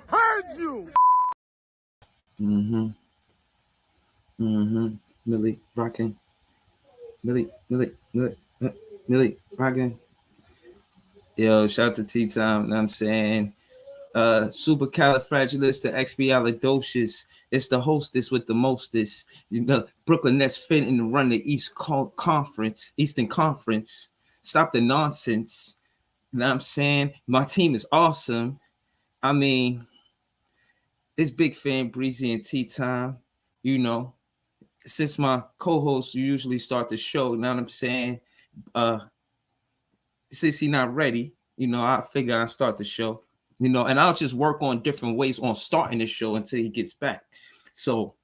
Heard you. Millie rocking. Millie rocking. Yo, shout out to Tea Time. You know what I'm saying? Supercalifragilisticexpialidocious. It's the hostess with the mostest. You know, Brooklyn Nets fitting to run the Eastern Conference. Stop the nonsense. You know what I'm saying? My team is awesome. I mean, it's Big Fan Breezy and Tea Time. You know, since my co-hosts usually start the show, you know what I'm saying? Since he's not ready, you know, I figure I start the show. You know, and I'll just work on different ways on starting the show until he gets back. So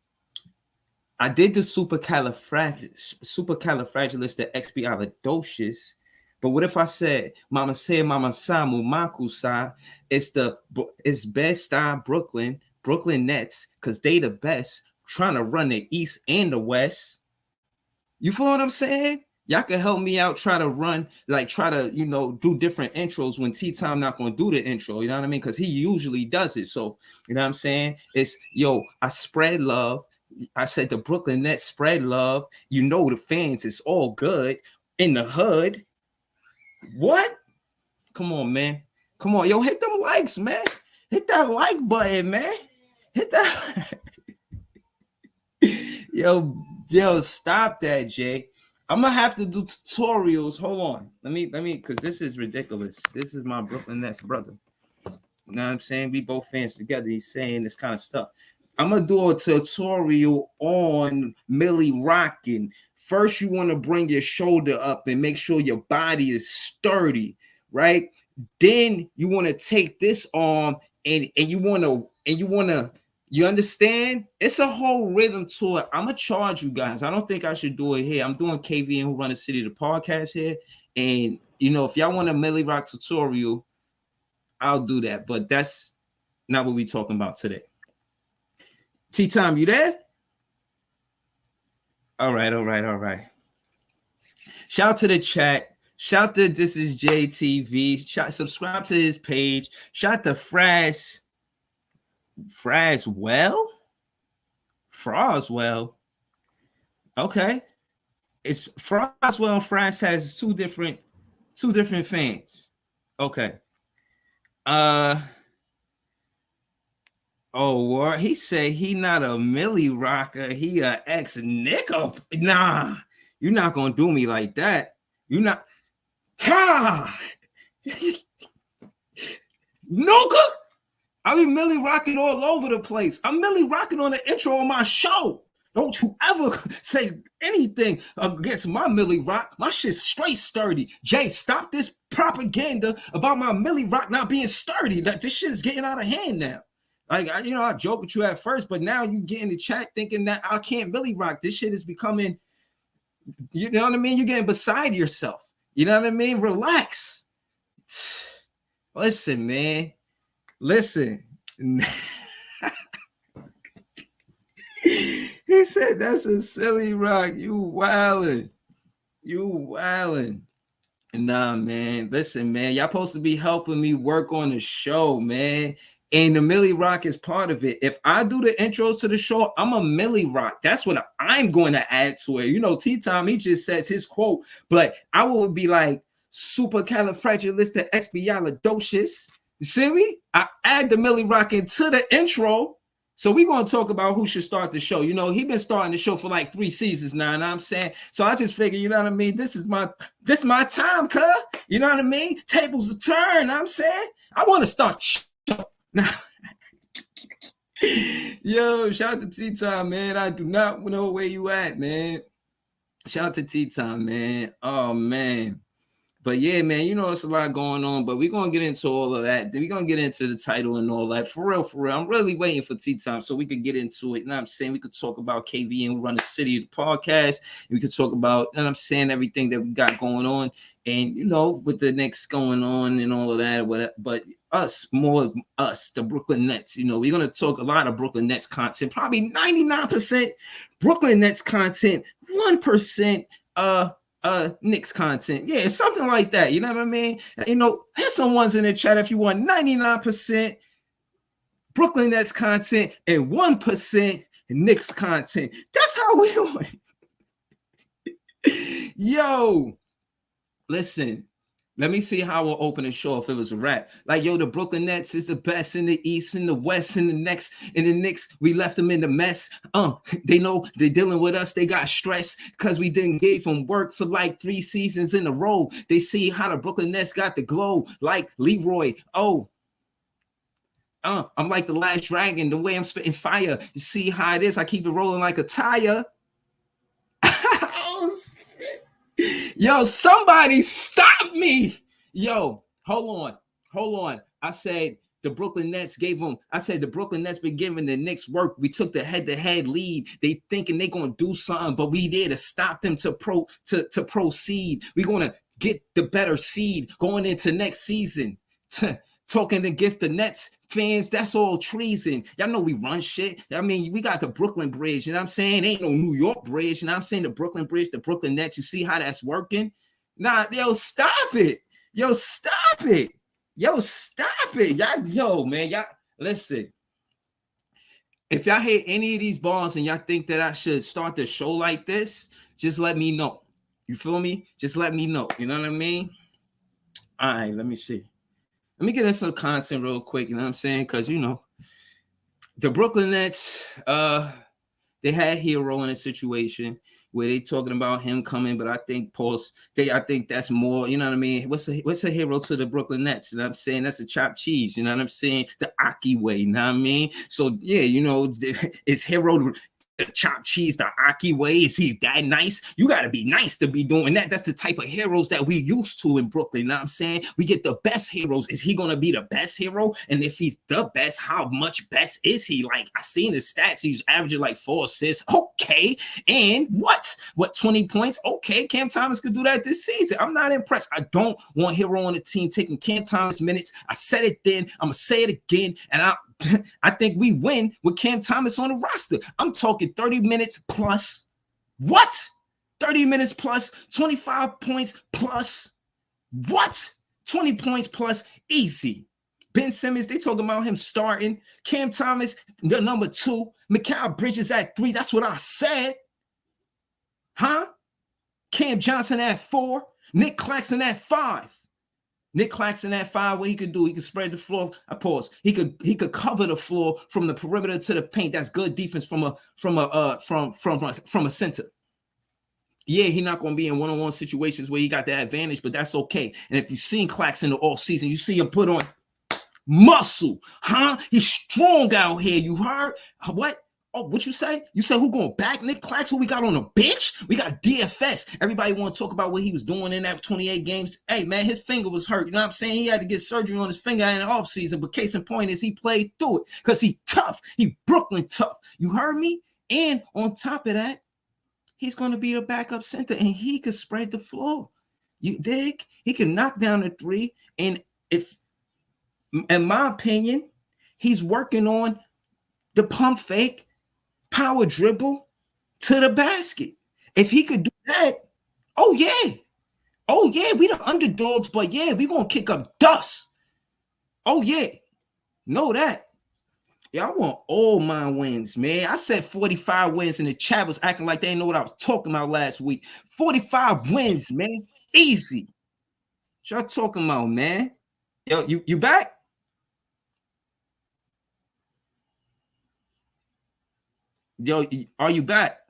I did the supercalifragilisticexpialidocious. But what if I said Mama Samu Makusa? It's best style Brooklyn Nets, because they the best, trying to run the East and the West. You feel what I'm saying? Y'all can help me out, try to, you know, do different intros when Tea Time not going to do the intro, you know what I mean? Because he usually does it. So, you know what I'm saying? It's, yo, I spread love. I said the Brooklyn Nets spread love. You know the fans, it's all good in the hood. What? Come on, man. Come on. Yo, hit them likes, man. Hit that like button, man. Hit that. Yo, stop that, Jay. I'm gonna have to do tutorials. Hold on. Let me, because this is ridiculous. This is my Brooklyn Nets brother. You know what I'm saying? We both fans together. He's saying this kind of stuff. I'm gonna do a tutorial on Millie rocking. First, you want to bring your shoulder up and make sure your body is sturdy, right? Then you want to take this arm and you want to. You understand? It's a whole rhythm to it. I'm gonna charge you guys. I don't think I should do it here. I'm doing KV and Who Run the City, the podcast here. And you know, if y'all want a Millie Rock tutorial, I'll do that. But that's not what we're talking about today. Tea Time, you there? All right. Shout out to the chat. Shout out to This Is JTV. Subscribe to his page. Shout out to Froswell. Okay. It's Froswell and Fraz has two different fans. Okay. What? He said he not a Millie rocker, he a ex-nickel. Nah, you're not gonna do me like that. You're not. Ha! Nuka! I be Millie rocking all over the place. I'm Millie rocking on the intro of my show. Don't you ever say anything against my Millie rock. My shit's straight sturdy. Jay, stop this propaganda about my Millie rock not being sturdy. That this shit is getting out of hand now. Like, I joke with you at first, but now you get in the chat thinking that I can't Millie rock. This shit is becoming, you know what I mean? You're getting beside yourself. You know what I mean? Relax. Listen, man. Listen. He said that's a silly rock. You wildin'. Nah, man. Listen, man. Y'all supposed to be helping me work on the show, man. And the Millie Rock is part of it. If I do the intros to the show, I'm a Millie Rock. That's what I'm going to add to it. You know, Tea Time, he just says his quote, but I would be like, supercalifragilisticexpialidocious. You see me? I add the Millie Rock into the intro. So we're going to talk about who should start the show. You know, he's been starting the show for like 3 seasons now, you know what I'm saying? So I just figured, you know what I mean? This is my time, cuz. You know what I mean? Tables are turned, you know what I'm saying? I want to start the show. Now, yo, shout out to Tea Time, man. I do not know where you at, man. Shout out to Tea Time, man. Oh, man. But yeah, man, you know, it's a lot going on, but we're going to get into all of that. We're going to get into the title and all that. For real. I'm really waiting for Tea Time so we could get into it. You know what I'm saying? We could talk about KV and Run the City, the podcast. We could talk about, you know what I'm saying, everything that we got going on. And, you know, with the Knicks going on and all of that. But the Brooklyn Nets, you know, we're going to talk a lot of Brooklyn Nets content, probably 99% Brooklyn Nets content, 1% Knicks content. Yeah, something like that. You know what I mean? You know, hit some ones in the chat if you want 99% Brooklyn Nets content and 1% Knicks content. That's how we want. Yo, listen. Let me see how we'll open the show if it was a rap. Like, yo, the Brooklyn Nets is the best in the East, in the West, in the next, in the Knicks. We left them in the mess. They know they're dealing with us. They got stressed because we didn't give them work for like 3 seasons in a row. They see how the Brooklyn Nets got the glow, like Leroy. I'm like the last dragon. The way I'm spitting fire. You see how it is? I keep it rolling like a tire. Oh, shit. Yo, somebody stop me. Yo, hold on. I said the Brooklyn Nets the Brooklyn Nets been giving the Knicks work. We took the head-to-head lead. They thinking they gonna do something, but we there to stop them to proceed. We gonna get the better seed going into next season. Talking against the Nets fans, that's all treason. Y'all know we run shit. I mean, we got the Brooklyn Bridge, you know what I'm saying? Ain't no New York Bridge, you know what I'm saying? The Brooklyn Bridge, the Brooklyn Nets, you see how that's working? Nah, yo, stop it. Yo, stop it. Y'all, man, y'all, listen. If y'all hate any of these balls and y'all think that I should start the show like this, just let me know. You feel me? Just let me know. You know what I mean? All right, let me see. Let me get in some content real quick, you know what I'm saying? Because, you know, the Brooklyn Nets, they had Hero in a situation where they talking about him coming, but I think I think that's more, you know what I mean? What's a Hero to the Brooklyn Nets? You know what I'm saying? That's a chopped cheese, you know what I'm saying? The Aki way, you know what I mean? So, yeah, you know, it's Hero the chopped cheese the Aki way. Is he that nice? You got to be nice to be doing that. That's the type of heroes that we used to in Brooklyn. You know what I'm saying? We get the best heroes. Is he going to be the best hero? And if he's the best, how much best is he? Like, I seen his stats. He's averaging like 4 assists. Okay. And what, 20 points? Okay. Cam Thomas could do that this season. I'm not impressed. I don't want hero on the team taking Cam Thomas minutes. I said it then. I'm going to say it again. And I think we win with Cam Thomas on the roster. I'm talking 30 minutes plus. What? 30 minutes plus, 25 points plus. What? 20 points plus, easy. Ben Simmons, they talking about him starting. Cam Thomas, the number 2. Mikal Bridges at 3. That's what I said. Huh? Cam Johnson at 4. Nick Claxton at 5. Nick Claxton at 5, what he could do, he could spread the floor. I pause. He could cover the floor from the perimeter to the paint. That's good defense from a center. Yeah, he's not going to be in one-on-one situations where he got that advantage, but that's okay. And if you've seen Claxton in the offseason, you see him put on muscle, huh? He's strong out here. You heard what? Oh, what you say? You said who going back? Nick Claxton? Who we got on the bench? We got DFS. Everybody want to talk about what he was doing in that 28 games. Hey, man, his finger was hurt. You know what I'm saying? He had to get surgery on his finger in the offseason. But case in point is he played through it because he tough. He Brooklyn tough. You heard me? And on top of that, he's going to be the backup center, and he could spread the floor. You dig? He can knock down the 3. And if, in my opinion, he's working on the pump fake, power dribble to the basket. If he could do that, oh yeah, we the underdogs, but yeah, we gonna kick up dust. Oh yeah, know that. Yeah, I want all my wins, man. I said 45 wins, and the chat was acting like they didn't know what I was talking about last week. 45 wins, man, easy. What y'all talking about, man? Yo, you back? Yo, are you back?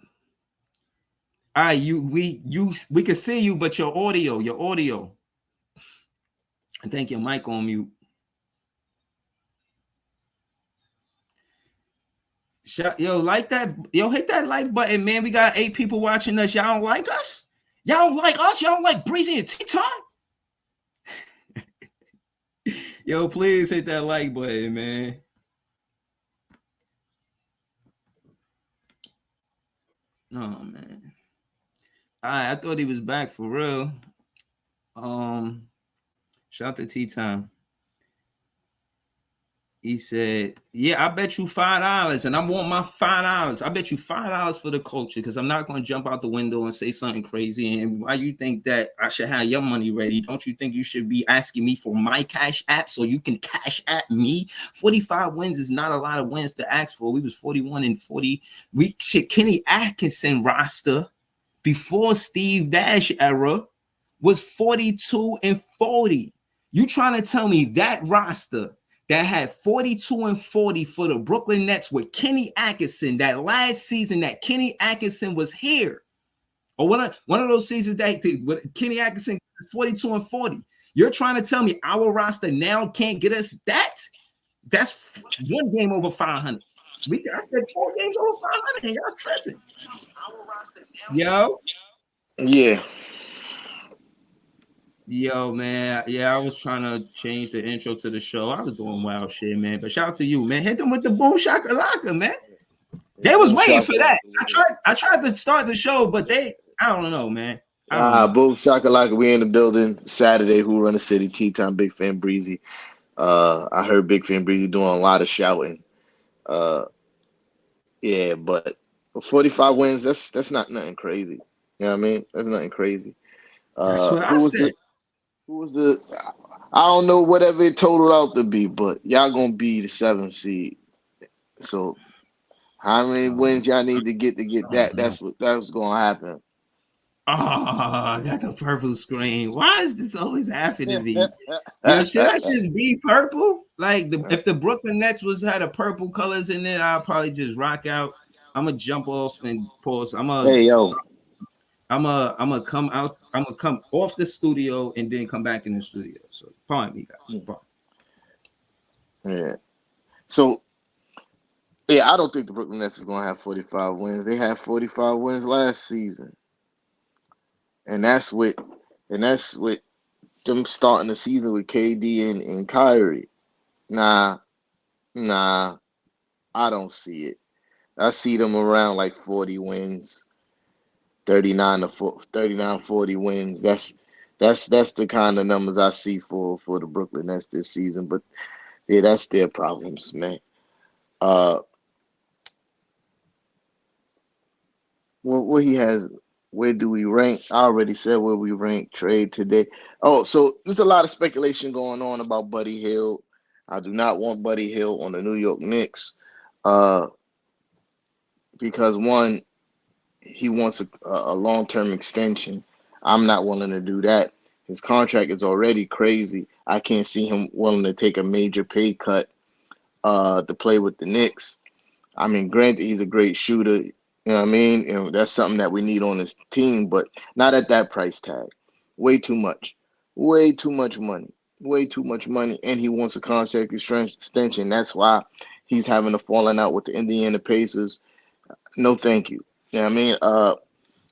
All right, we can see you, but your audio. I think your mic on mute. Yo, like that. Yo, hit that like button, man. We got 8 people watching us. Y'all don't like us? Y'all don't like us? Y'all don't like Breezy and T-Time? Yo, please hit that like button, man. Oh, man. All right, I thought he was back for real. Shout out to T-Time. He said, "Yeah, I bet you $5, and I want my $5. I bet you $5 for the culture because I'm not going to jump out the window and say something crazy. And why you think that I should have your money ready? Don't you think you should be asking me for my cash app so you can cash at me? 45 wins is not a lot of wins to ask for. We was 41 and 40. We Kenny Atkinson roster before Steve Nash era was 42 and 40. You trying to tell me that roster that had 42 and 40 for the Brooklyn Nets with Kenny Atkinson, that last season that Kenny Atkinson was here, or one of those seasons that Kenny Atkinson 42 and 40. You're trying to tell me our roster now can't get us that? That's one game over 500. I said 4 games over 500. Y'all tripping. Yo. Yeah. Yo, man. Yeah, I was trying to change the intro to the show. I was doing wild shit, man. But shout out to you, man. Hit them with the boom shakalaka, man. They was waiting for that. I tried to start the show, but I don't know, man. I don't know. Boom shakalaka. We in the building Saturday. Who run the city? Tea time. Big fan Breezy. I heard Big fan Breezy doing a lot of shouting. Yeah, but 45 wins. That's not nothing crazy. You know what I mean? That's nothing crazy. That's what I Who was said. the? I don't know whatever it totaled out to be, but y'all gonna be the 7th seed. So how many wins y'all need to get that? That's gonna happen. Oh, I got the purple screen. Why is this always happening to me? Yo, should I just be purple? Like if the Brooklyn Nets had a purple colors in it, I'll probably just rock out. I'm gonna jump off and pause. Hey yo, I'm gonna come out. I'm gonna come off the studio and then come back in the studio. So pardon me, guys. Pardon. yeah. So yeah, I don't think the Brooklyn Nets is gonna have 45 wins. They had 45 wins last season, and that's with them starting the season with KD and Kyrie. Nah, nah, I don't see it. I see them around like 40 wins, 39, 40 wins. That's the kind of numbers I see for the Brooklyn Nets this season. But yeah, that's their problems, man. Uh, what he has. Where do we rank? I already said where we rank trade today. Oh, so there's a lot of speculation going on about Buddy Hield. I do not want Buddy Hield on the New York Knicks, uh, because one, he wants a long term extension. I'm not willing to do that. His contract is already crazy. I can't see him willing to take a major pay cut to play with the Knicks. I mean, granted, he's a great shooter. You know what I mean? You know, that's something that we need on this team, but not at that price tag. Way too much. Way too much money. Way too much money. And he wants a contract extension. That's why he's having a falling out with the Indiana Pacers. No, thank you. You know what I mean?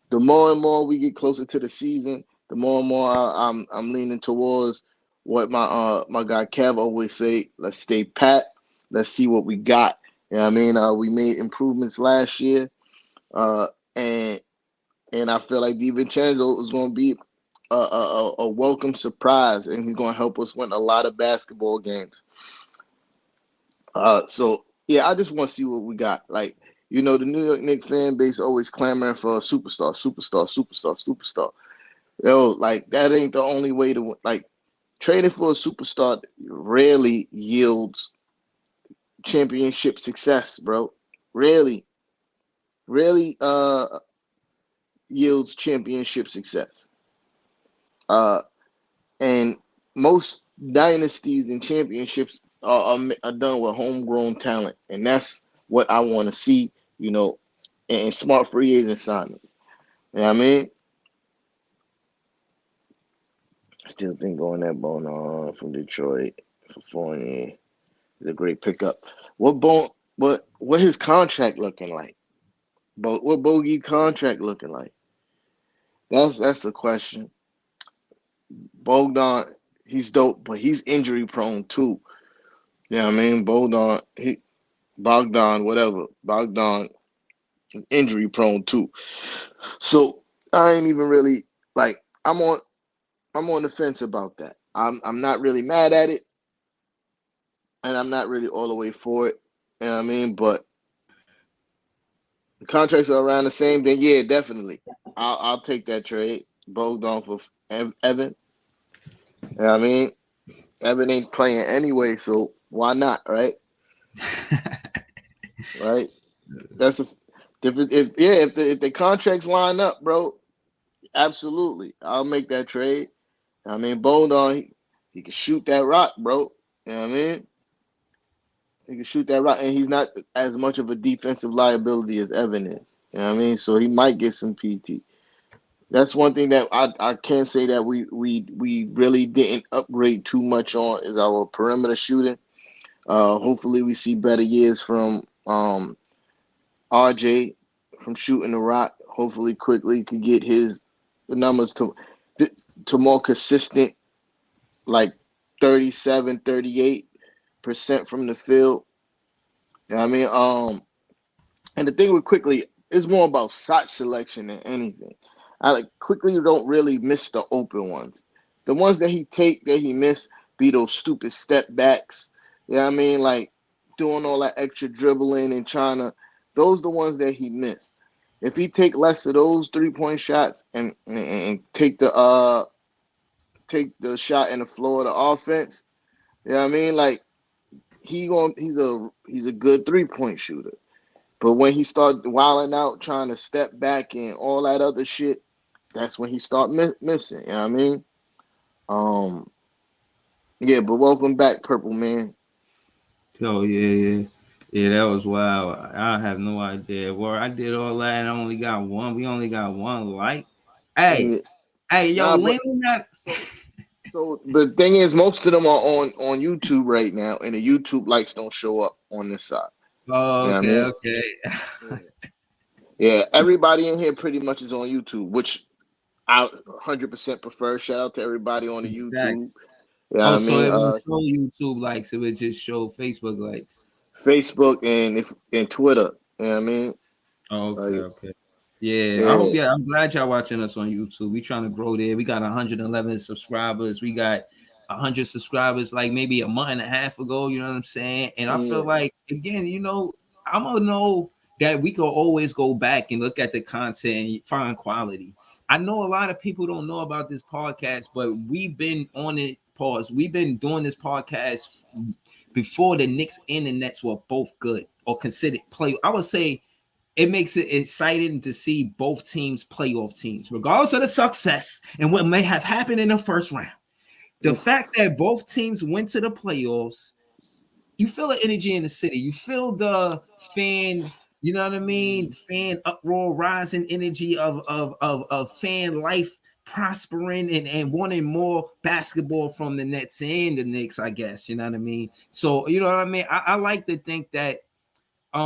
The more and more we get closer to the season, the more and more I'm leaning towards what my guy Kev always say. Let's stay pat. Let's see what we got. You know what I mean? We made improvements last year, uh, and I feel like DiVincenzo is going to be a welcome surprise, and he's going to help us win a lot of basketball games. So yeah, I just want to see what we got. Like, the New York Knicks fan base always clamoring for a superstar, superstar, superstar, superstar. Yo, like that ain't the only way to win. Like trading for a superstar rarely yields championship success, bro. Rarely, rarely yields championship success. Uh, and most dynasties and championships are done with homegrown talent, and that's what I want to see. And smart free agent signings. You know what I mean? I still think going that Bone from Detroit for Fournier is a great pickup. What his contract looking like? What Bogey contract looking like? That's the question. Bogdan, he's dope, but he's injury prone too. You know what I mean? Bogdan, whatever. Bogdan is injury prone too. So I ain't even really like I'm on the fence about that. I'm not really mad at it. and I'm not really all the way for it. You know what I mean? But the contracts are around the same, then yeah, definitely. I'll take that trade. Bogdan for Evan. You know what I mean? Evan ain't playing anyway, so why not, right? Right? That's a different. If the contracts line up, bro, absolutely, I'll make that trade. I mean, Bogdan, he can shoot that rock, bro. You know what I mean? He can shoot that rock, and he's not as much of a defensive liability as Evan is. You know what I mean? So he might get some PT. That's one thing that I can say that we really didn't upgrade too much on is our perimeter shooting. Hopefully we see better years from RJ from shooting the rock. Hopefully quickly could get his numbers to more consistent, like 37, 38% from the field. You know what I mean? And the thing with quickly is more about shot selection than anything. I like quickly don't really miss the open ones. The ones that he missed be those stupid step backs. You know what I mean? Like doing all that extra dribbling and trying to those the ones that he missed. If he take less of those 3-point shots and take the shot in the floor of the offense, you know what I mean? Like he's a good 3-point shooter. But when he start wilding out, trying to step back and all that other shit, that's when he start missing. You know what I mean? Um, yeah. But welcome back, Purple Man. Oh yeah. Yeah, that was wild. I have no idea. Well, I did all that and I only got one. We only got one like. Hey, Yeah. hey, yo, Nah, but lean on that. so the thing is, most of them are on YouTube right now, and the YouTube likes don't show up on this side. Oh, You know what I okay, mean? okay. Yeah. Yeah. Everybody in here pretty much is on YouTube, which I 100% prefer. Shout out to everybody on the YouTube. Facts. You know what Oh, I so mean? it would show YouTube likes, it would just show Facebook likes. Facebook and Twitter. You know what I mean? Oh, okay, Like, okay. Yeah, I hope. yeah, Yeah, I'm glad y'all watching us on YouTube. We trying to grow there. We got 111 subscribers. We got 100 subscribers like maybe a month and a half ago. You know what I'm saying? And I feel yeah. like again, I'm gonna know that we can always go back and look at the content and find quality. I know a lot of people don't know about this podcast, but we've been on it. Pause. We've been doing this podcast before the Knicks and the Nets were both good or considered play. I would say it makes it exciting to see both teams playoff teams, regardless of the success and what may have happened in the first round. The fact that both teams went to the playoffs, you feel the energy in the city. You feel the fan, you know what I mean? Fan uproar, rising energy of fan life prospering and wanting more basketball from the Nets and the Knicks, I guess. You know what I mean? So, you know what I mean? I like to think that to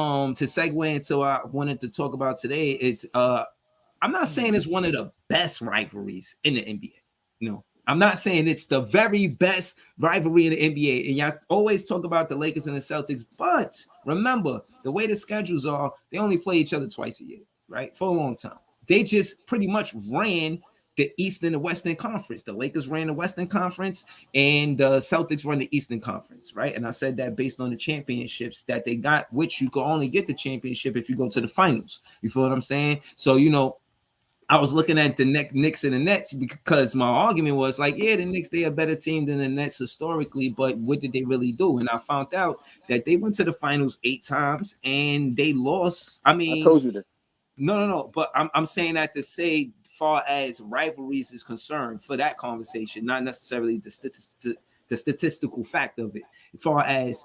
segue into what I wanted to talk about today, it's I'm not saying it's one of the best rivalries in the NBA. No, I'm not saying it's the very best rivalry in the NBA. And y'all always talk about the Lakers and the Celtics, but remember the way the schedules are, they only play each other twice a year, right? For a long time. They just pretty much ran the Eastern and Western Conference. The Lakers ran the Western Conference and the Celtics run the Eastern Conference, right? And I said that based on the championships that they got, which you can only get the championship if you go to the finals. You feel what I'm saying? So, I was looking at the Knicks and the Nets because my argument was like, yeah, the Knicks, they are a better team than the Nets historically, but what did they really do? And I found out that they went to the finals 8 times and they lost. I I mean, told you this. no. But I'm saying that to say, far as rivalries is concerned, for that conversation, not necessarily the statistical fact of it. As far as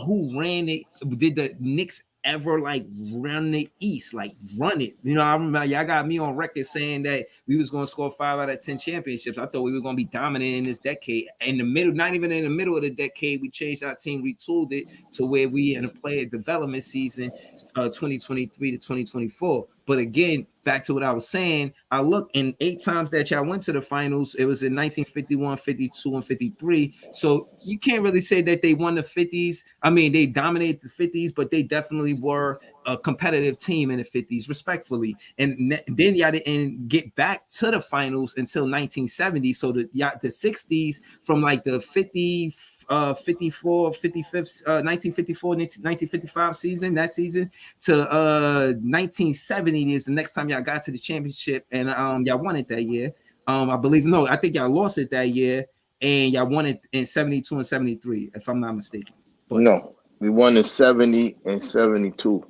who ran it, did the Knicks ever like run the East, like run it? I remember y'all got me on record saying that we was going to score 5 out of 10 championships. I thought we were going to be dominant in this decade. In the middle, not even in the middle of the decade, we changed our team, retooled it to where we in a player development season, 2023 to 2024. But again, back to what I was saying, I look in 8 times that y'all went to the finals, it was in 1951, 52, and 53. So you can't really say that they won the 50s. I mean, they dominated the 50s, but they definitely were a competitive team in the 50s, respectfully. And then y'all didn't get back to the finals until 1970. So the 60s, from like the 54 54, 55th, 1954, 1955 season, that season, to 1970 is the next time y'all got to the championship, and y'all won it that year. I believe, no, I think y'all lost it that year, and y'all won it in 72 and 73, if I'm not mistaken. But No, we won in 70 and 72.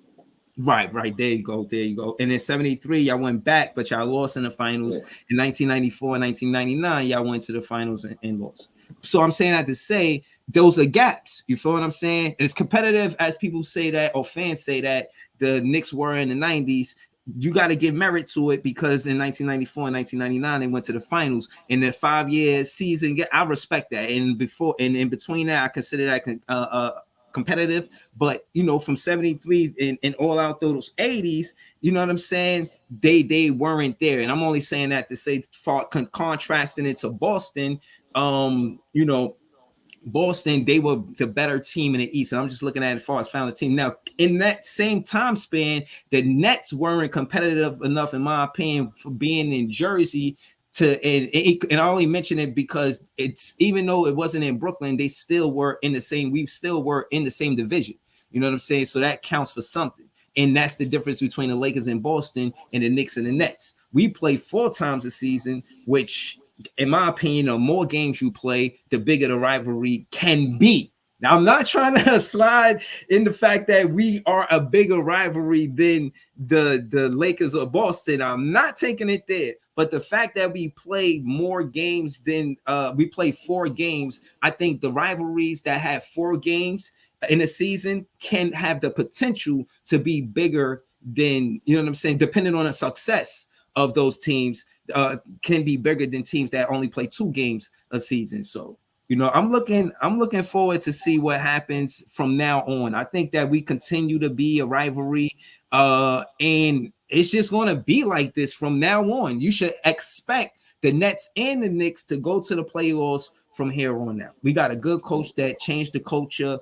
right. There you go. There you go. And in 73, y'all went back, but y'all lost in the finals. Yeah. In 1994 and 1999, y'all went to the finals and lost. So I'm saying that to say those are gaps. You feel what I'm saying? As competitive as people say that, or fans say that the Knicks were in the 90s, you got to give merit to it, because in 1994 and 1999 they went to the finals in the 5-year season. I respect that, and before and in between that, I consider that competitive. But from 73 and all out through those 80s, you know what I'm saying, they weren't there. And I'm only saying that to say, contrasting it to Boston, Boston, they were the better team in the East. And I'm just looking at it as far as found the team. Now, in that same time span, the Nets weren't competitive enough, in my opinion, for being in Jersey and I only mention it because it's, even though it wasn't in Brooklyn, we still were in the same division. You know what I'm saying? So that counts for something. And that's the difference between the Lakers in Boston and the Knicks and the Nets. We play 4 times a season, which, in my opinion, the more games you play, the bigger the rivalry can be. Now, I'm not trying to slide in the fact that we are a bigger rivalry than the Lakers or Boston. I'm not taking it there. But the fact that we play more games than we play 4 games, I think the rivalries that have 4 games in a season can have the potential to be bigger than, you know what I'm saying, depending on the success of those teams, can be bigger than teams that only play 2 games a season. So, I'm looking forward to see what happens from now on. I think that we continue to be a rivalry, and it's just going to be like this from now on. You should expect the Nets and the Knicks to go to the playoffs from here on out. We got a good coach that changed the culture,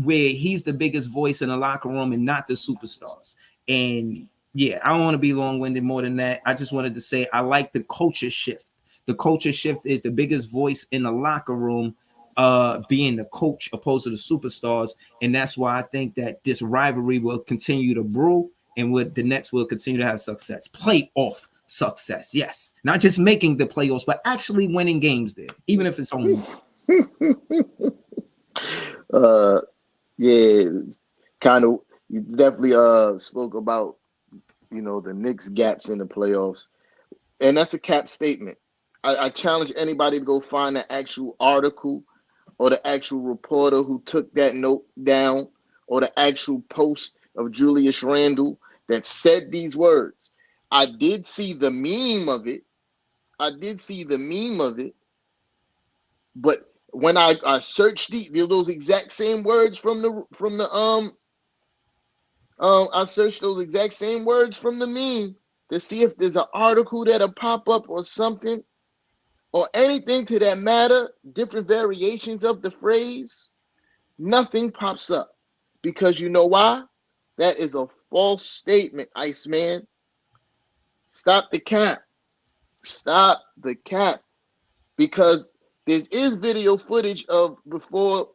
where he's the biggest voice in the locker room and not the superstars. And yeah, I don't want to be long-winded more than that. I just wanted to say I like the culture shift. The culture shift is the biggest voice in the locker room, being the coach opposed to the superstars. And that's why I think that this rivalry will continue to brew, and the Nets will continue to have success. Playoff success, yes. Not just making the playoffs, but actually winning games there, even if it's only Yeah, kind of. You definitely spoke about the Knicks gaps in the playoffs, and that's a cap statement. I challenge anybody to go find the actual article or the actual reporter who took that note down, or the actual post of Julius Randle that said these words. I did see the meme of it. But when I searched those exact same words from the I searched those exact same words from the meme to see if there's an article that'll pop up or something, or anything to that matter, different variations of the phrase. Nothing pops up, because you know why? That is a false statement, Iceman. Stop the cap. Stop the cap. Because there is video footage of before,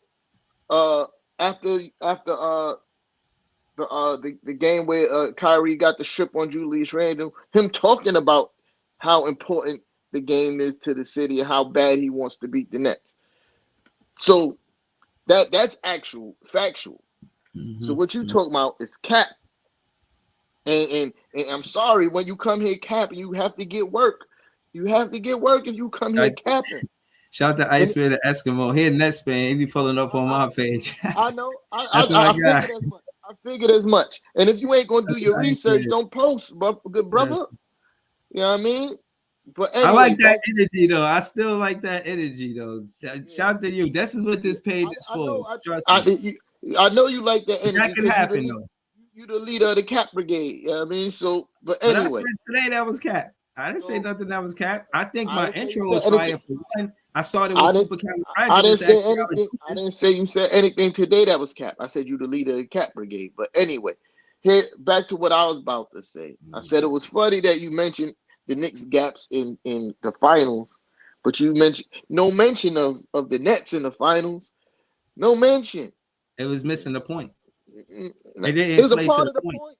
after the game where Kyrie got the strip on Julius Randle, him talking about how important the game is to the city and how bad he wants to beat the Nets. So that's actual factual. Mm-hmm. So what you talking about is cap. And I'm sorry, when you come here capping, you have to get work. You have to get work if you come here capping. Shout out to Iceman the Eskimo. Here, Nets fan, he be pulling up on my page. I know. That's what I got. I figured as much. And if you ain't gonna do your research, don't post, good brother. You know what I mean? But anyway, I like that energy though. I still like that energy though. Shout to you. This is what this page is for. Trust me. I know you like that energy. That can happen though. You the leader of the Cap Brigade. You know what I mean? So, but But anyway. I said today that was Cap. I didn't say nothing that was Cap. I think my intro was fire for one. I started with supercalifragilistic. I didn't say anything. I didn't say you said anything today that was Cap. I said you the leader of the Cap Brigade. But anyway, here back to what I was about to say. I said it was funny that you mentioned the Knicks gaps in the finals, but you mentioned no mention of the Nets in the finals. No mention. It was missing the point. It It didn't was a play to part the of the point. point.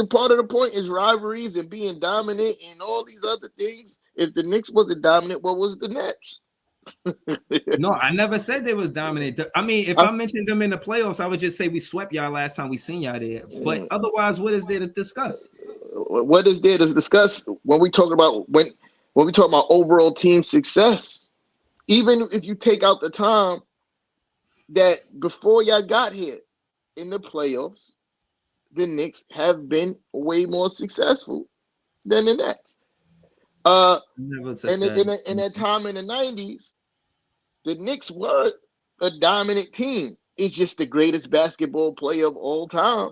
A part of the point is rivalries and being dominant and all these other things. If the Knicks wasn't dominant, what was the Nets? No, I never said they was dominant. I mean, if I, I mentioned them in the playoffs, I would just say we swept y'all last time we seen y'all there. But otherwise, what is there to discuss? what is there to discuss when we talk about when we talk about overall team success? Even if you take out the time that before y'all got here in the playoffs, the Knicks have been way more successful than the Nets. Uh, Never took and that. in that time in the '90s, the Knicks were a dominant team. It's just the greatest basketball player of all time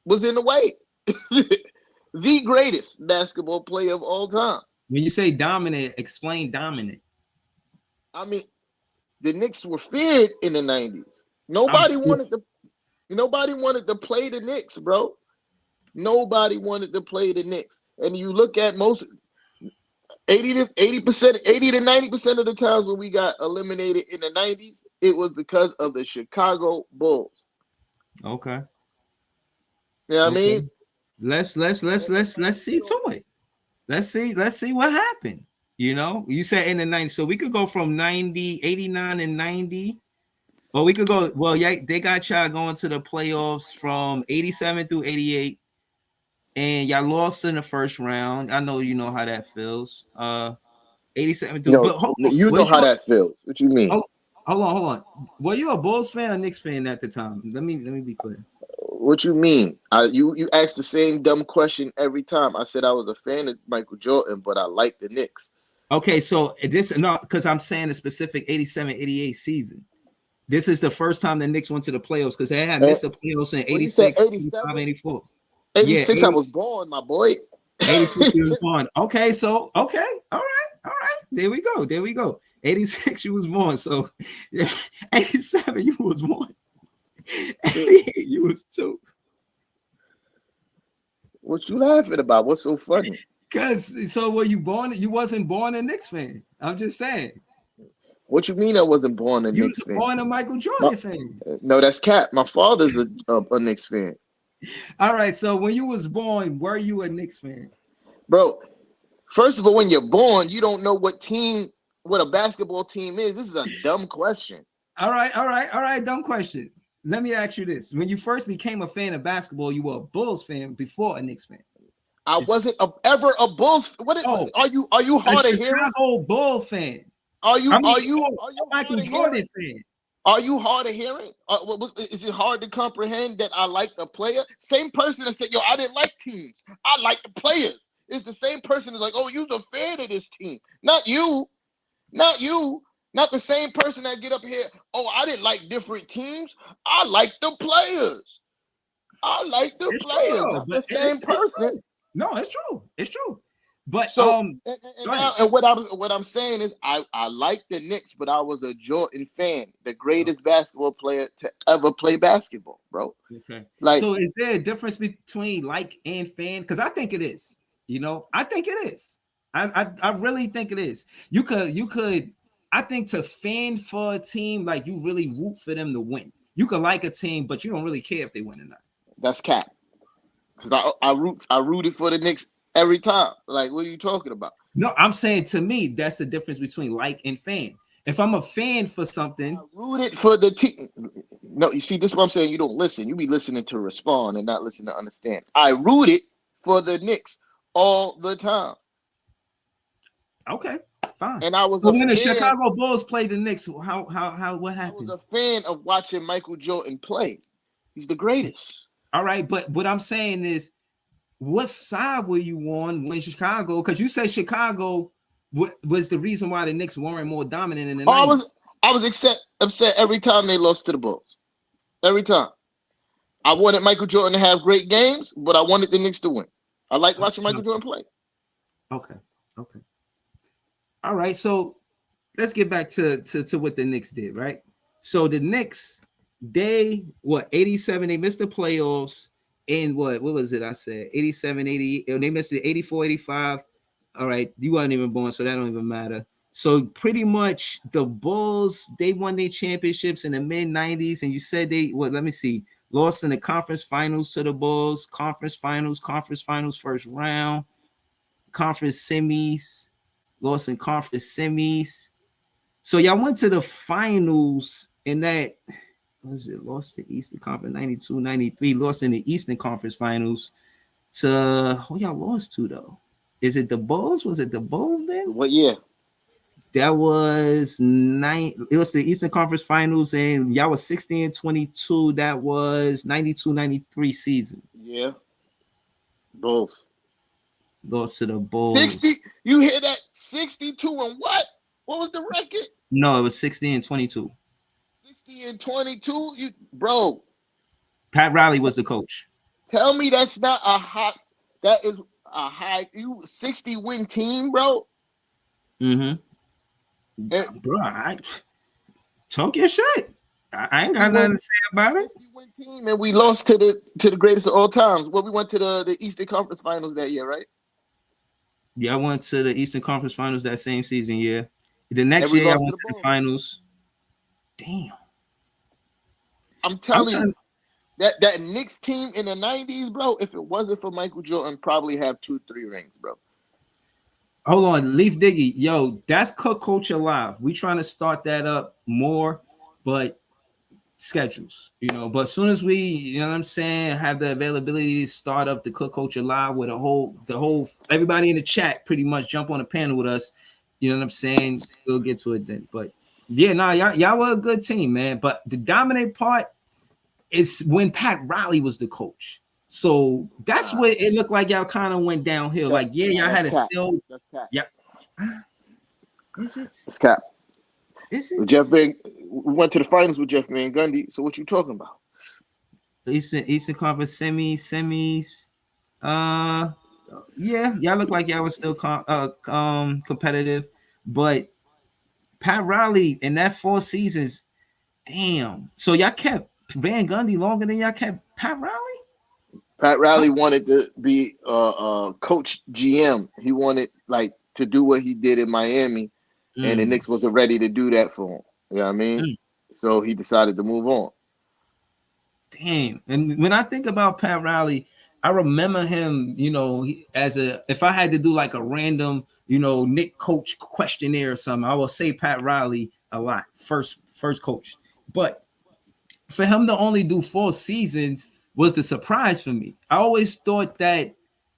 was in the way. The greatest basketball player of all time. When you say dominant, explain dominant. I mean, the Knicks were feared in the '90s. I'm Nobody wanted to play the Knicks, bro. Nobody wanted to play the Knicks. And you look at most 80% 80 to 90% of the times when we got eliminated in the '90s, it was because of the Chicago Bulls. okay. You know what I Okay. mean? Let's see to it. Let's see what happened. You said in the 90s, so we could go from 90, 89, and 90. Or we could go, well, yeah, they got y'all going to the playoffs from 87 through 88, and y'all lost in the first round. I know you know how that feels. 87 through, No, but hold on. you know Was how you that feels. What you mean? hold, hold on. Were you a Bulls fan or Knicks fan at the time? Let me be clear. What you mean? You ask the same dumb question every time. I said I was a fan of Michael Jordan, but I like the Knicks. Okay, so this no, because I'm saying the specific 87, 88 season. This is the first time the Knicks went to the playoffs because they had And missed the playoffs in when you said 86, 85, 87, 84. Yeah, 86, I was born, my boy. 86 you was born. Okay, so okay, all right. There we go. There we go. 86 you was born. So yeah, 87 you was born. 88 you was two. What you laughing about? What's so funny? Cause so were you born? You wasn't born a Knicks fan. I'm just saying. What you mean I wasn't born a You Knicks was fan? born a Michael My, Jordan fan. no, that's Cap. My father's a Knicks fan, All right. So when you was born, were you a Knicks fan? bro. First of all, when you're born, you don't know what a basketball team is. This is a dumb question. All right. Dumb question. Let me ask you this: when you first became a fan of basketball, you were a Bulls fan before a Knicks fan. I wasn't ever a Bulls. Oh, Are you a hard of hearing? Chicago Bull fan. Are I you mean, are you oh, are a you Michael hard of hearing? Jordan fan. Are you hard of hearing? Is it hard to comprehend that I like the player? Same person that said, "Yo, I didn't like teams. I like the players." It's the same person that's like, "Oh, you're a fan of this team." Not you. Not you. Not the same person that get up here. "Oh, I didn't like different teams. I like the players. I like the It's true players." though, Not but the same it's person. true. No, it's true. It's true. But So go now ahead. and what I'm saying is I like the Knicks, but I was a Jordan fan, the greatest basketball player to ever play basketball, bro. Okay. Like So is there a difference between like and fan? Because I think it is. I think it is. I really think it is. You could. I think to fan for a team, like you really root for them to win. You could like a team, but you don't really care if they win or not. that's cap. Because I rooted for the Knicks every time. Like, what are you talking about? No, I'm saying to me, that's the difference between like and fan. If I'm a fan for something, I rooted for the team. No, you see, this is what I'm saying. You don't listen. You be listening to respond and not listen to understand. I rooted for the Knicks all the time. okay, fine. And I was But a when the fan. Chicago Bulls played the Knicks, how what I was happened? a fan of watching Michael Jordan play. He's the greatest. All right, but what I'm saying is, what side were you on when Chicago? Because you said Chicago was the reason why the Knicks weren't more dominant in the Oh, 90s. I was upset every time they lost to the Bulls. Every time. I wanted Michael Jordan to have great games, but I wanted the Knicks to win. I like watching Michael Jordan play. Okay, okay. All right, so let's get back to what the Knicks did, right? So the Knicks, they what 87, they missed the playoffs in what was it? I said 87, 80, they missed it 84, 85. All right, you weren't even born, so that don't even matter. So pretty much the Bulls, they won their championships in the mid 90s. And you said they let me see, lost in the conference finals to the Bulls, conference finals first round, conference semis, lost in conference semis. So y'all went to the finals in that, what was it? Lost to Eastern Conference 92, 93, lost in the Eastern Conference finals to who y'all lost to though? Is it the Bulls? Was it the Bulls then? What year? That was it was the Eastern Conference Finals, and y'all was 60-22. That was 92-93 season. Yeah, Bulls. Lost to the Bulls. 60. You hear that? 62 and what? What was the record? No, it was 60-22. 60-22. You, bro. Pat Riley was the coach. Tell me that's not a hot. That is a high. You 60 win team, bro. Mm-hmm. And, bro, I talk your shit. I ain't got nothing to say about it. 60 win team, and we lost to the greatest of all times. Well, we went to the Eastern Conference Finals that year, right? Yeah, I went to the Eastern Conference Finals that same season. Yeah, the next we year I lost went to to the finals. Damn. I'm telling you, that Knicks team in the 90s, bro, if it wasn't for Michael Jordan, probably have 2-3 rings, bro. Hold on, Leaf Diggy. Yo, that's Cook Culture Live. We trying to start that up more, but schedules, But as soon as we, you know what I'm saying, have the availability to start up the Cook Culture Live with the whole everybody in the chat pretty much jump on a panel with us. You know what I'm saying? We'll get to it then. But yeah, y'all were a good team, man. But the dominant part is when Pat Riley was the coach. So that's what it looked like. Y'all kind of went downhill. Like, yeah, y'all had a still. That's cap. Yeah. Is it? That's cap. Is it? We went to the finals with Jeff Van Gundy. So what you talking about? Eastern Conference semis. Yeah, y'all look like y'all was still competitive, but Pat Riley in that 4 seasons, damn. So y'all kept Van Gundy longer than y'all kept Pat Riley? Pat Riley wanted to be coach GM. He wanted to do what he did in Miami, and the Knicks wasn't ready to do that for him. You know what I mean? So he decided to move on. Damn. And when I think about Pat Riley, I remember him, if I had to do like a random, Nick coach questionnaire or something, I will say Pat Riley a lot. First coach. But for him to only do 4 seasons was the surprise for me. I always thought that,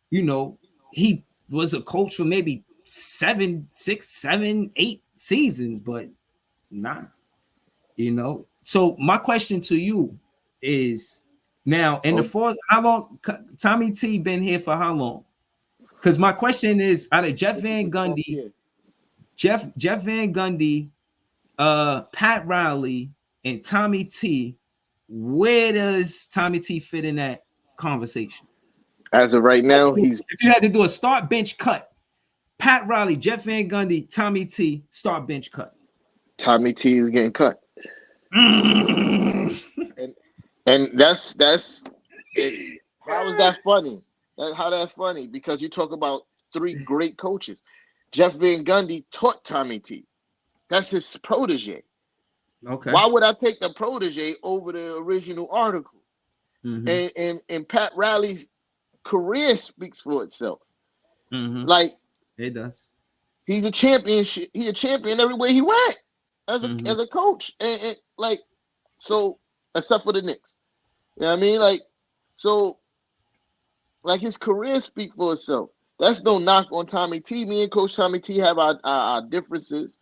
he was a coach for maybe 7, 6, 7, 8 seasons, but nah, So my question to you is now in the 4th, how long Tommy T been here for how long? Because my question is out of Jeff Van Gundy, Pat Riley, and Tommy T, where does Tommy T fit in that conversation? As of right now, if you had to do a start bench cut, Pat Riley, Jeff Van Gundy, Tommy T, start bench cut. Tommy T is getting cut. And that's it. How is that funny? How that's funny? Because you talk about 3 great coaches. Jeff Van Gundy taught Tommy T. That's his protege. Okay. Why would I take the protege over the original article? Mm-hmm. And Pat Riley's career speaks for itself. Mm-hmm. Like it does. He's a champion. He's a champion everywhere he went as a coach. And so except for the Knicks. You know what I mean? His career speaks for itself. That's no knock on Tommy T. Me and Coach Tommy T have our differences.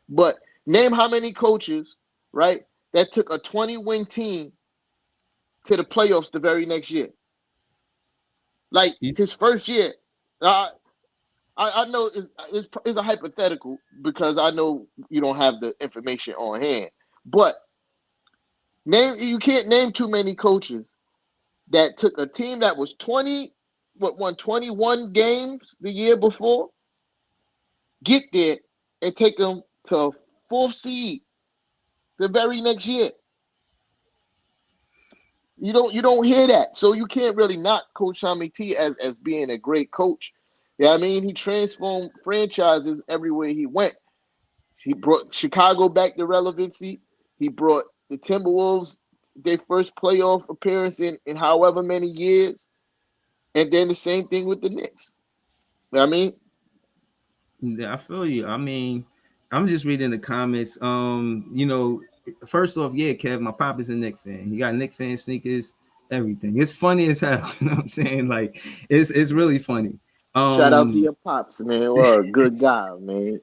But name how many coaches, right, that took a 20-win team to the playoffs the very next year. His first year. I know it's a hypothetical because I know you don't have the information on hand. But you can't name too many coaches that took a team that was won 21 games the year before, get there and take them to 4th seed the very next year. You don't hear that. So you can't really knock Coach Tommy T as being a great coach. Yeah, I mean, he transformed franchises everywhere he went. He brought Chicago back to relevancy. He brought the Timberwolves their first playoff appearance in however many years. And then the same thing with the Knicks. You know what I mean, Yeah, I feel you. I mean, I'm just reading the comments. First off, yeah, Kev, my pop is a Nick fan. He got Nick fan sneakers, everything. It's funny as hell. You know what I'm saying? Like, it's really funny. shout out to Um, your pops, man. Well, good guy, man.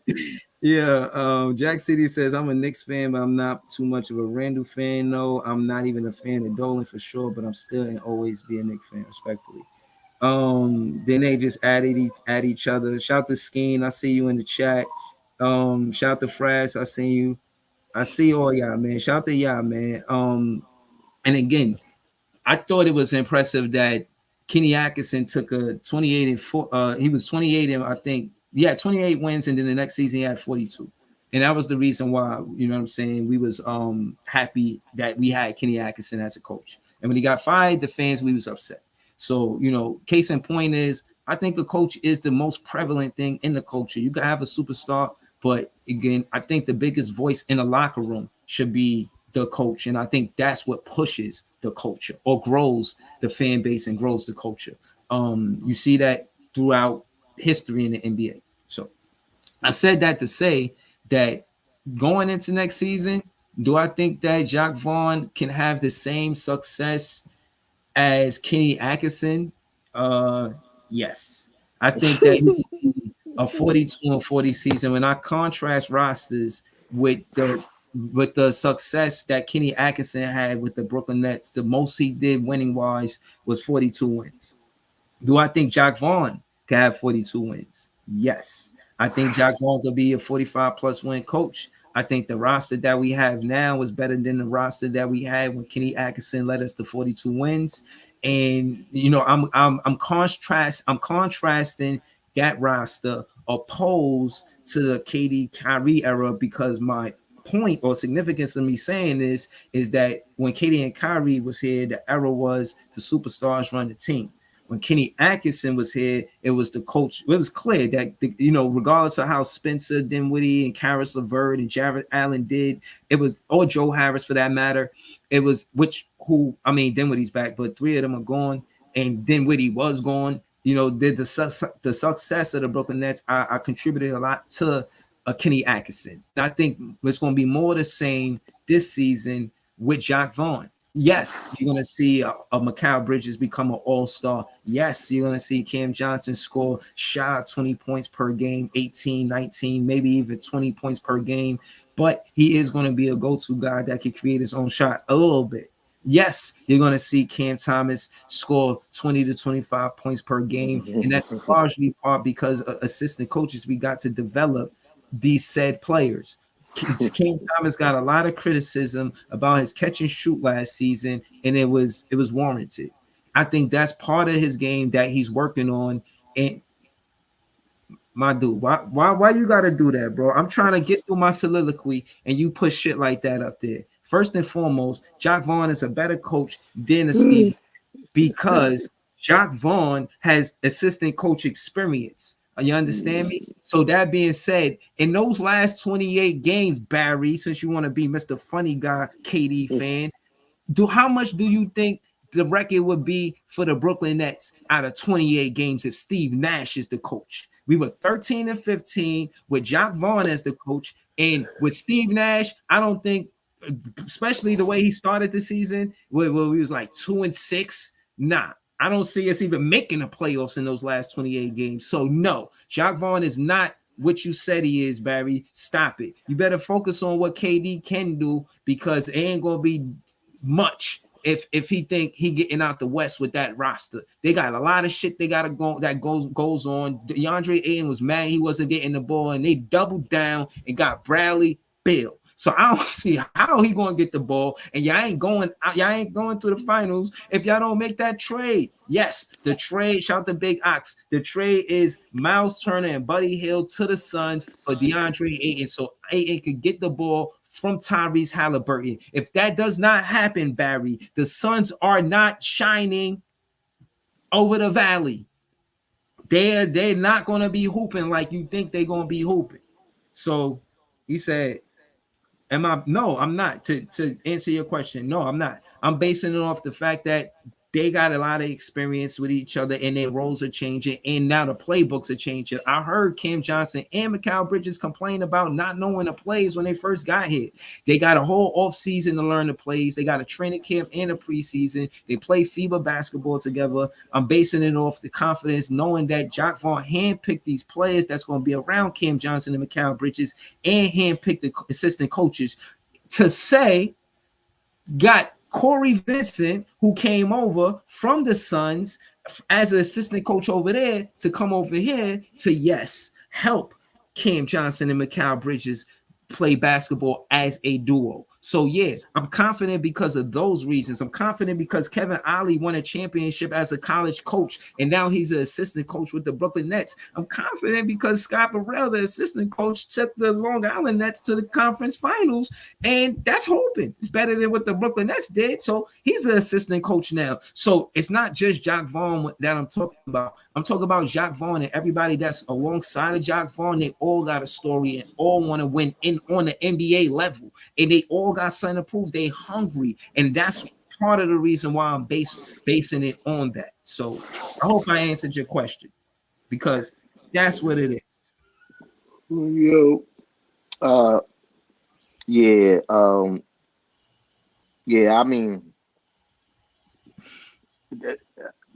yeah. Jack City says I'm a Knicks fan, but I'm not too much of a Randall fan. No, I'm not even a fan of Dolan for sure, but I'm still and always be a Knicks fan, respectfully. Then they just at each other. Shout to Skeen, I see you in the chat. Shout to Frass, I see you. I see all y'all, man. Shout to y'all, man. And again, I thought it was impressive that Kenny Atkinson took a 28 and 4. He was 28 and I think 28 wins, and then the next season he had 42. And that was the reason why, you know what I'm saying, we was happy that we had Kenny Atkinson as a coach. And when he got fired, the fans, we was upset. So, case in point is I think a coach is the most prevalent thing in the culture. You can have a superstar, but again, I think the biggest voice in the locker room should be the coach. And I think that's what pushes the culture or grows the fan base and grows the culture. You see that throughout history in the NBA. So I said that to say that going into next season, do I think that Jacques Vaughn can have the same success as Kenny Atkinson? Uh, yes. I think that he could be a 42 and 40 season. When I contrast rosters with the success that Kenny Atkinson had with the Brooklyn Nets, the most he did winning wise was 42 wins. Do I think Jacques Vaughn can have 42 wins? Yes. I think Jacques Vaughn could be a 45 plus win coach. I think the roster that we have now is better than the roster that we had when Kenny Atkinson led us to 42 wins. And I'm contrasting that roster opposed to the KD Kyrie era, because my point or significance of me saying this is that when KD and Kyrie was here, the era was the superstars run the team. When Kenny Atkinson was here, it was the coach. It was clear that regardless of how Spencer Dinwiddie and Karis LeVert and Jared Allen did, it was, or Joe Harris for that matter, it was Dinwiddie's back, but three of them are gone, and Dinwiddie was gone. The success of the Brooklyn Nets, I contributed a lot to Kenny Atkinson. And I think it's going to be more the same this season with Jacques Vaughn. Yes, you're going to see a Mikal Bridges become an all-star. Yes, you're going to see Cam Johnson score shy 20 points per game, 18, 19, maybe even 20 points per game. But he is going to be a go-to guy that can create his own shot a little bit. Yes, you're going to see Cam Thomas score 20 to 25 points per game. And that's largely part because assistant coaches we got to develop these said players. Cam Thomas got a lot of criticism about his catch and shoot last season, and it was warranted. I think that's part of his game that he's working on. And my dude, why you gotta do that, bro? I'm trying to get through my soliloquy, and you put shit like that up there. First and foremost, Jacques Vaughn is a better coach than a Steve, because Jacques Vaughn has assistant coach experience. You understand me? So that being said, in those last 28 games, Barry, since you want to be Mr. Funny Guy, KD fan, how much do you think the record would be for the Brooklyn Nets out of 28 games if Steve Nash is the coach? We were 13 and 15 with Jacques Vaughn as the coach, and with Steve Nash, I don't think, especially the way he started the season, where we was like 2-6. Nah, I don't see us even making the playoffs in those last 28 games. So no, Jacques Vaughn is not what you said he is, Barry. Stop it. You better focus on what KD can do, because it ain't gonna be much if he think he getting out the West with that roster. They got a lot of shit they gotta go that goes on. DeAndre Ayton was mad he wasn't getting the ball, and they doubled down and got Bradley Beal. So I don't see how he gonna get the ball, and y'all ain't going to the finals if y'all don't make that trade. Yes, the trade. Shout out to Big Ox. The trade is Miles Turner and Buddy Hield to the Suns for DeAndre Ayton, so Ayton could get the ball from Tyrese Halliburton. If that does not happen, Barry, the Suns are not shining over the valley. They're not gonna be hooping like you think they're gonna be hooping. So He said, am I? No, I'm not. To answer your question, no, I'm not. I'm basing it off the fact that they got a lot of experience with each other and their roles are changing and now the playbooks are changing. I heard Cam Johnson and Mikal Bridges complain about not knowing the plays when they first got here. They got a whole off season to learn the plays. They got a training camp and a preseason. They play FIBA basketball together. I'm basing it off the confidence, knowing that Jock Vaughn handpicked these players that's going to be around Cam Johnson and Mikal Bridges and handpicked the assistant coaches to say got Corey Vincent, who came over from the Suns as an assistant coach over there, to come over here to, yes, help Cam Johnson and Mikal Bridges play basketball as a duo. So yeah, I'm confident because of those reasons. I'm confident because Kevin Ollie won a championship as a college coach, and now he's an assistant coach with the Brooklyn Nets. I'm confident because Scott Burrell, the assistant coach, took the Long Island Nets to the conference finals, and that's hoping. It's better than what the Brooklyn Nets did. So he's an assistant coach now. So it's not just Jock Vaughn that I'm talking about. I'm talking about Jock Vaughn and everybody that's alongside of Jock Vaughn. They all got a story and all want to win in on the NBA level, and they all got something to prove. They hungry, and that's part of the reason why I'm basing it on that. So I hope I answered your question because that's what it is. Yo, uh, yeah, yeah. I mean,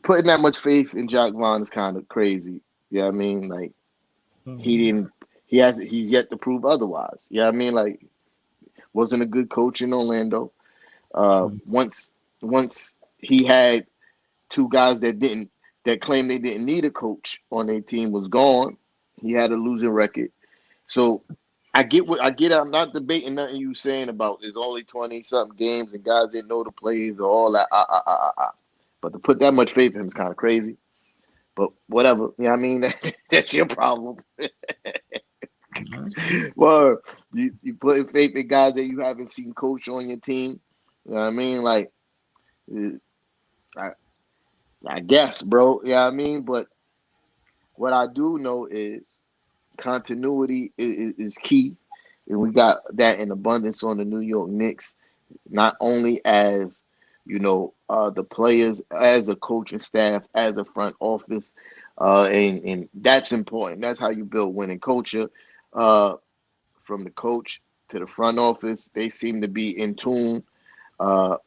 putting that much faith in Jock Vaughn is kind of crazy. Yeah, I mean, like he didn't. He's yet to prove otherwise. Yeah, I mean, like wasn't a good coach in Orlando. Once he had two guys that claimed they didn't need a coach on their team was gone. He had a losing record. So I get. I'm not debating nothing you saying about there's only 20 something games and guys didn't know the plays or all that. But to put that much faith in him is kind of crazy. But whatever. You know what I mean? That's your problem. Well, you putting faith in guys that you haven't seen coach on your team. You know what I mean? Like, I, I guess, bro. You know what I mean? But what I do know is continuity is key. And we got that in abundance on the New York Knicks, not only as, the players, as a coaching staff, as a front office. And that's important. That's how you build winning culture. Uh, from the coach to the front office, they seem to be in tune. Uh,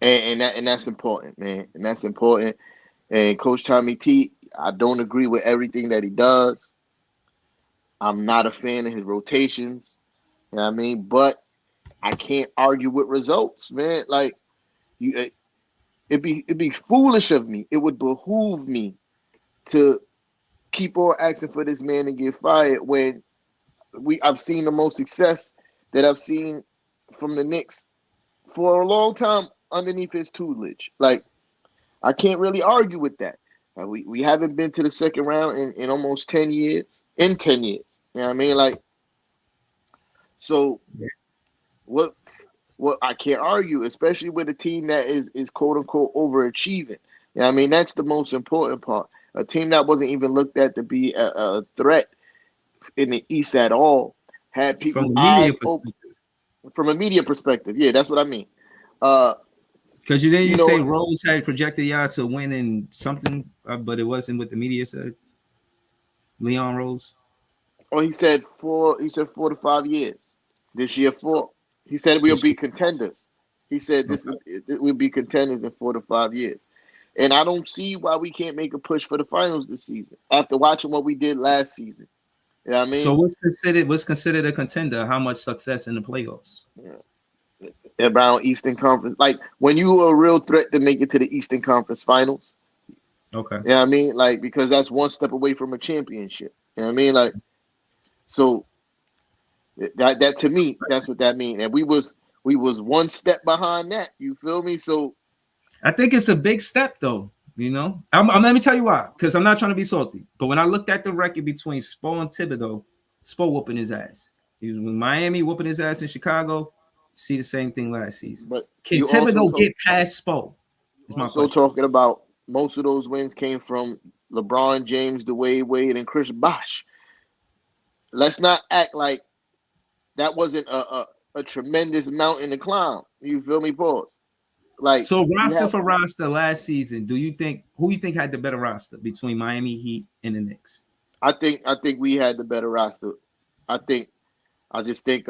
and that's important, man. And that's important. And Coach Tommy T, I don't agree with everything that he does. I'm not a fan of his rotations. You know what I mean? But I can't argue with results, man. Like you, it'd be foolish of me. It would behoove me to keep on asking for this man to get fired when I've seen the most success that I've seen from the Knicks for a long time underneath his tutelage. Like I can't really argue with that. We haven't been to the second round in almost 10 years. In 10 years. You know what I mean? Like, so what I can't argue, especially with a team that is quote unquote overachieving. You know what I mean? That's the most important part. A team that wasn't even looked at to be a threat in the East at all had From people the media eyes open perspective. from a media perspective. Yeah, that's what I mean. Uh, Because you you say know, Rose had projected y'all to win in something, but it wasn't what the media said. Leon Rose. or he said 4. He said 4 to 5 years. This year 4. He said we'll This be contenders. He said year. this is we'll be contenders in 4 to 5 years. And I don't see why we can't make a push for the finals this season after watching what we did last season. You know what I So mean? what's considered a contender? How much success in the playoffs? Around Eastern Conference. Like when you were a real threat to make it to the Eastern Conference finals. Okay. You know what I mean? Like because that's one step away from a championship. You know what I mean? Like so that to me, that's what that means. And we was one step behind that. You feel me? So I think it's a big step though. Let me tell you why. Because I'm not trying to be salty, but when I looked at the record between Spo and Thibodeau, Spo whooping his ass. He was with Miami whooping his ass in Chicago. See the same thing last season. but Can Thibodeau get past Spo? Is my also question. talking about most of those wins came from LeBron James, Dwayne Wade, and Chris Bosh. Let's not act like that wasn't a tremendous mountain to climb. You feel me? Pause. Like So you roster have, for roster last season, do you think who you think had the better roster between Miami Heat and the Knicks? I think we had the better roster. I think I just think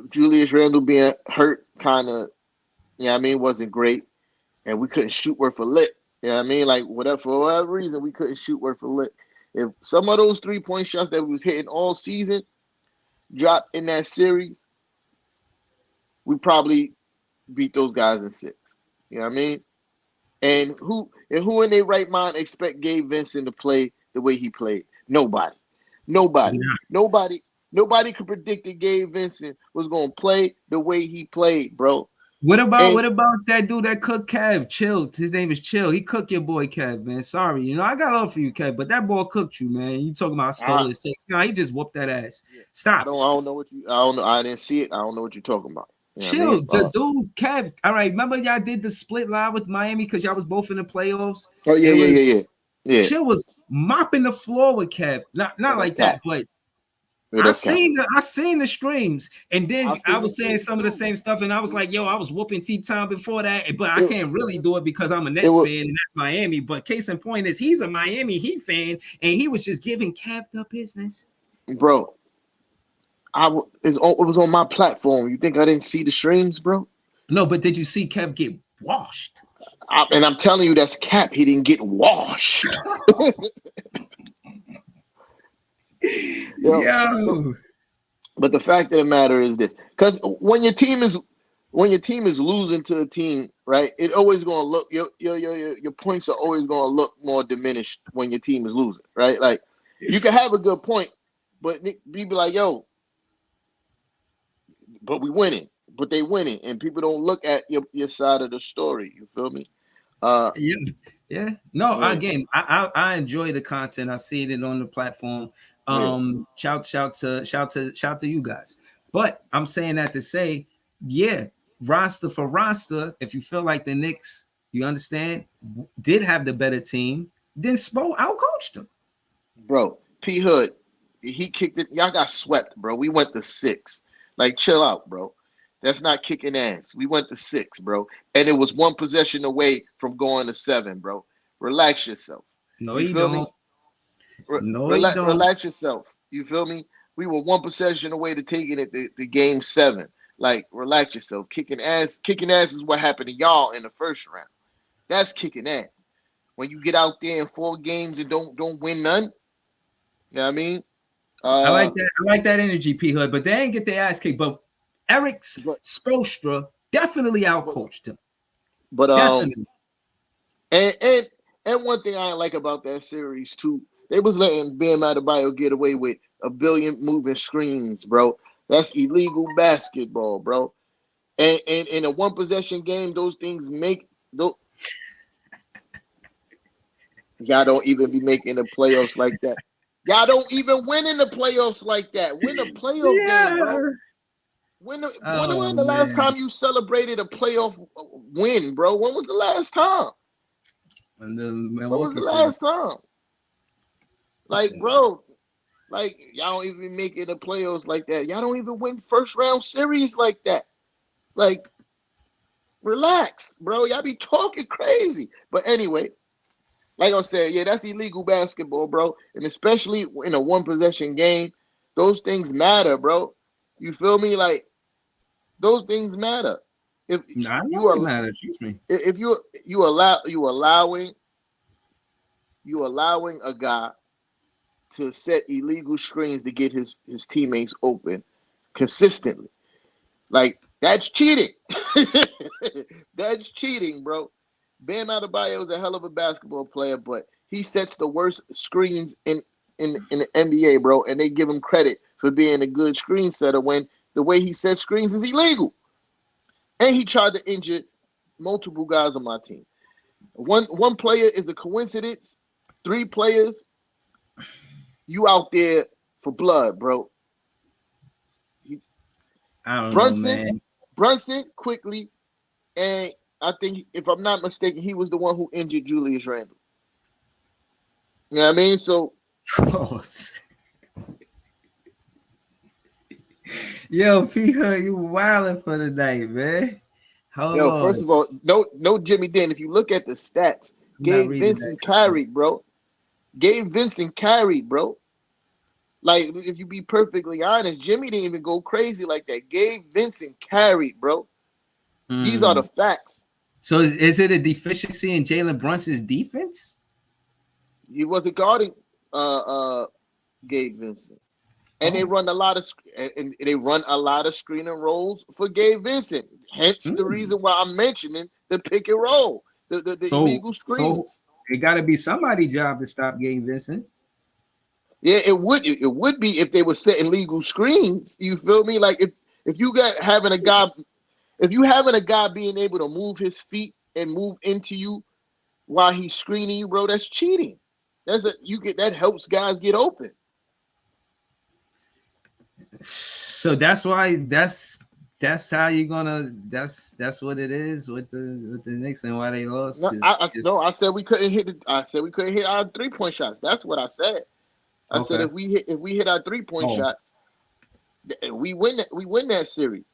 Julius Randle being hurt kind of, I mean, wasn't great, and we couldn't shoot worth a lick. I mean, like whatever for whatever reason we couldn't shoot worth a lick. If some of those 3-point shots that we was hitting all season dropped in that series, we probably beat those guys in six. You know what I mean? And who in their right mind expect Gabe Vincent to play the way he played? Nobody. Nobody. Yeah. Nobody. Nobody could predict that Gabe Vincent was gonna play the way he played, bro. What And about that dude that cooked Kev? Chill. His name is Chill. He cooked your boy Kev, man. Sorry, I got love for you, Kev, but that boy cooked you, man. You talking about I, stole his takes? Nah, he just whooped that ass. yeah, I Stop don't it. I don't know what you I don't know. I didn't see it. I don't know what you're talking about. You know what I Chill. mean? The dude, Kev. All right, remember y'all did the split line with Miami because y'all was both in the playoffs. Oh yeah, It yeah, was yeah, yeah. Yeah. Chill was mopping the floor with Kev. Yeah, Not that's like that, cap. but Yeah, that's cap. I seen the streams, and I then I seen the was saying streams some of the too. same stuff, and I was like, "Yo, I was whooping T Time before that, but I It can't really do it because I'm a it Nets was fan and that's Miami." But case in point is he's a Miami Heat fan, and he was just giving Kev the business. bro. It was on my platform. You think I didn't see the streams, bro? No, but did you see Kev get washed? And I'm telling you, that's cap. He didn't get washed. Yo, but, Yo, but the fact of the matter is this: because when your team is losing to a team, right? It always gonna look your points are always gonna look more diminished when your team is losing, right? Like you can have a good point, but people like, yo, but we winning, but they winning, and people don't look at your side of the story. You feel me? Uh, yeah, yeah. No, yeah, again, I enjoy the content. I see it on the platform. yeah, Shout to you guys. But I'm saying that to say, yeah, roster for roster. If you feel like the Knicks, you understand, did have the better team, then Spo outcoached them. bro. P Hood, he kicked it. Y'all got swept, bro. We went to six. Like, chill out, bro. That's not kicking ass. We went to six, bro, and it was one possession away from going to seven, bro. Relax yourself. No, You you feel me? don't. No, you don't. Relax yourself. You feel me? We were one possession away to taking it to game seven. Like, relax yourself. Kicking ass is what happened to y'all in the first round. That's kicking ass. When you get out there in 4 games and don't win none, you know what I mean? I Uh, like that. I like that energy, P Hood. But they ain't get their ass kicked. But Eric but Spoelstra definitely but outcoached him. but Definitely. and and and one thing I like about that series too, they was letting Bam Adebayo get away with a billion moving screens, bro. That's illegal basketball, bro. And in a one possession game, those things make those y'all don't even be making the playoffs like that. Y'all don't even win in the playoffs like that. Win a playoff game, Yeah. bro. When Oh the last man. time you celebrated a playoff win, bro? When was the last time? And the When was Milwaukee the series. last time? Like, bro, like y'all don't even make it the playoffs like that. Y'all don't even win first round series like that. Like, relax, bro. Y'all be talking crazy. But anyway, like I said, yeah, that's illegal basketball, bro. And especially in a one possession game, those things matter, bro. You feel me? Like those things matter. If Nah, I know you they are, matter. Excuse me. if you allowing a guy to set illegal screens to get his teammates open consistently, like that's cheating. That's cheating, bro. Bam Adebayo is a hell of a basketball player, but he sets the worst screens in the NBA, bro, and they give him credit for being a good screen setter when the way he sets screens is illegal. And he tried to injure multiple guys on my team. One player is a coincidence. 3 players, you out there for blood, bro. I don't know, Brunson, man. Brunson quickly, and I think if I'm not mistaken, he was the one who injured Julius Randle. You know what I mean? So Pause. Yo, P Hood, you wilding for the night, man. Hold Yo, first on. of all, no Jimmy Dan. If you look at the stats, I'm not Gabe reading that Vincent comment. carried, bro. Gabe Vincent carried, bro. Like, if you be perfectly honest, Jimmy didn't even go crazy like that. Gabe Vincent carried, bro. These are the Mm. facts. So is it a deficiency in Jalen Brunson's defense? He wasn't guarding uh uh Gabe Vincent. And they Oh. run a lot of and they run a lot of screening rolls for Gabe Vincent. Hence the Mm. reason why I'm mentioning the pick and roll, the illegal So screens. it got to be somebody's job to stop Gabe Vincent. Yeah, it would be if they were setting legal screens. You feel me? Like if you got having a guy, if you having a guy being able to move his feet and move into you while he's screening you, bro, that's cheating. That helps guys get open. So that's why that's how you're gonna that's what it is with the Knicks and why they lost. No, I said we couldn't hit. I said we couldn't hit our 3-point shots. That's what I said. I said Okay. if we hit our 3-point Oh, shots, we win that series.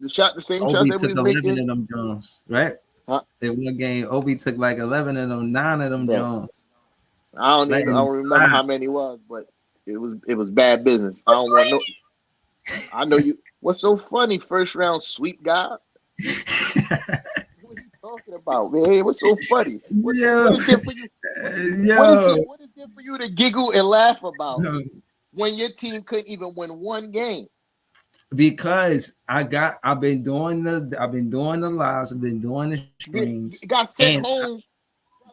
The same shots Obi that we took was 11 making. of them Jones, right? Huh? In one game, Obi took like 11 of them, 9 of them Bro, Jones. I Letting don't remember them how many it was, but it was bad business. I don't want no. I know you. What's so funny? First round sweep guy. fly. What are you talking about, man? Hey, what's so funny? What Yo, is there for you? What what is yo. there? What is there for you to giggle and laugh about when your team couldn't even win one game? Because I've been doing the lives, I've been doing the Get, streams, got and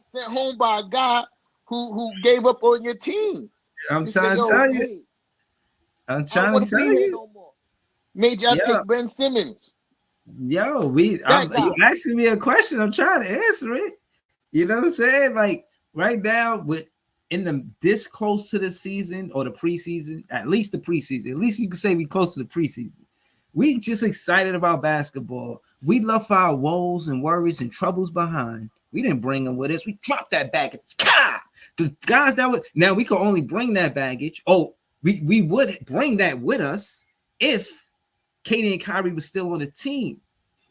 sent home by a guy who gave up on your team. I'm He said, trying to "Yo, tell you, hey, I'm I don't trying want to to be tell here you, no more." Made y'all yo, take Ben Simmons. you That guy. asking me a question, I'm trying to answer it. You know what I'm saying? Like right now, with in the this close to the season or the preseason, at least the preseason, at least you can say we close to the preseason. We just excited about basketball. We left our woes and worries and troubles behind. We didn't bring them with us. We dropped that baggage. The guys that would now we could only bring that baggage. Oh, we would bring that with us if Katie and Kyrie was still on the team.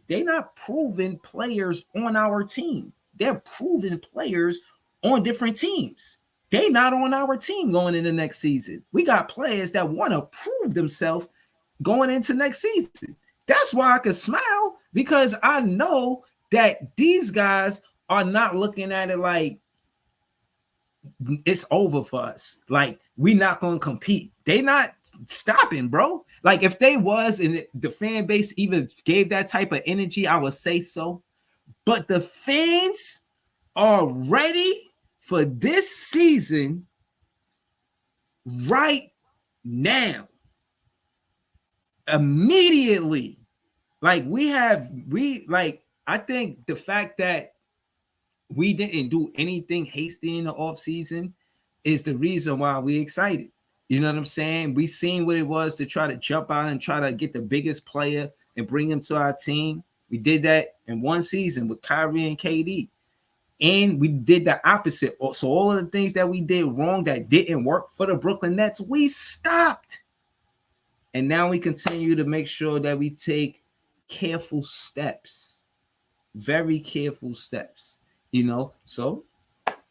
They're not proven players on our team. They're proven players on different teams. They not on our team going into next season. We got players that want to prove themselves going into next season. That's why I can smile because I know that these guys are not looking at it like it's over for us. Like we not gonna compete. They not stopping, bro. Like if they was and the fan base even gave that type of energy, I would say so. But the fans are ready for this season right now, immediately. Like we like I think the fact that we didn't do anything hasty in the off season is the reason why we excited. You know what I'm saying? We seen what it was to try to jump out and try to get the biggest player and bring him to our team. We did that in one season with Kyrie and KD. And we did the opposite. So all of the things that we did wrong that didn't work for the Brooklyn Nets, we stopped. And now we continue to make sure that we take careful steps, very careful steps, So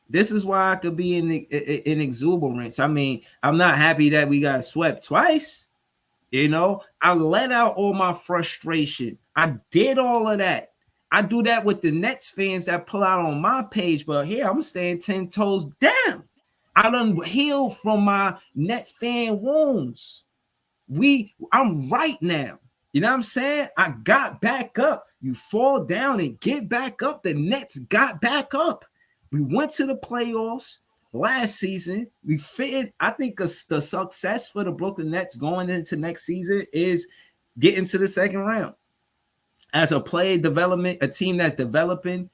this is why I could be in exuberance. I mean, I'm not happy that we got swept twice. I let out all my frustration. I did all of that. I do that with the Nets fans that pull out on my page, but here I'm staying 10 toes down. I done healed from my net fan wounds. I'm right now. You know what I'm saying? I got back up. You fall down and get back up. The Nets got back up. We went to the playoffs last season. We fitted. I think the success for the Brooklyn Nets going into next season is getting to the second round. As a player development, a team that's developing,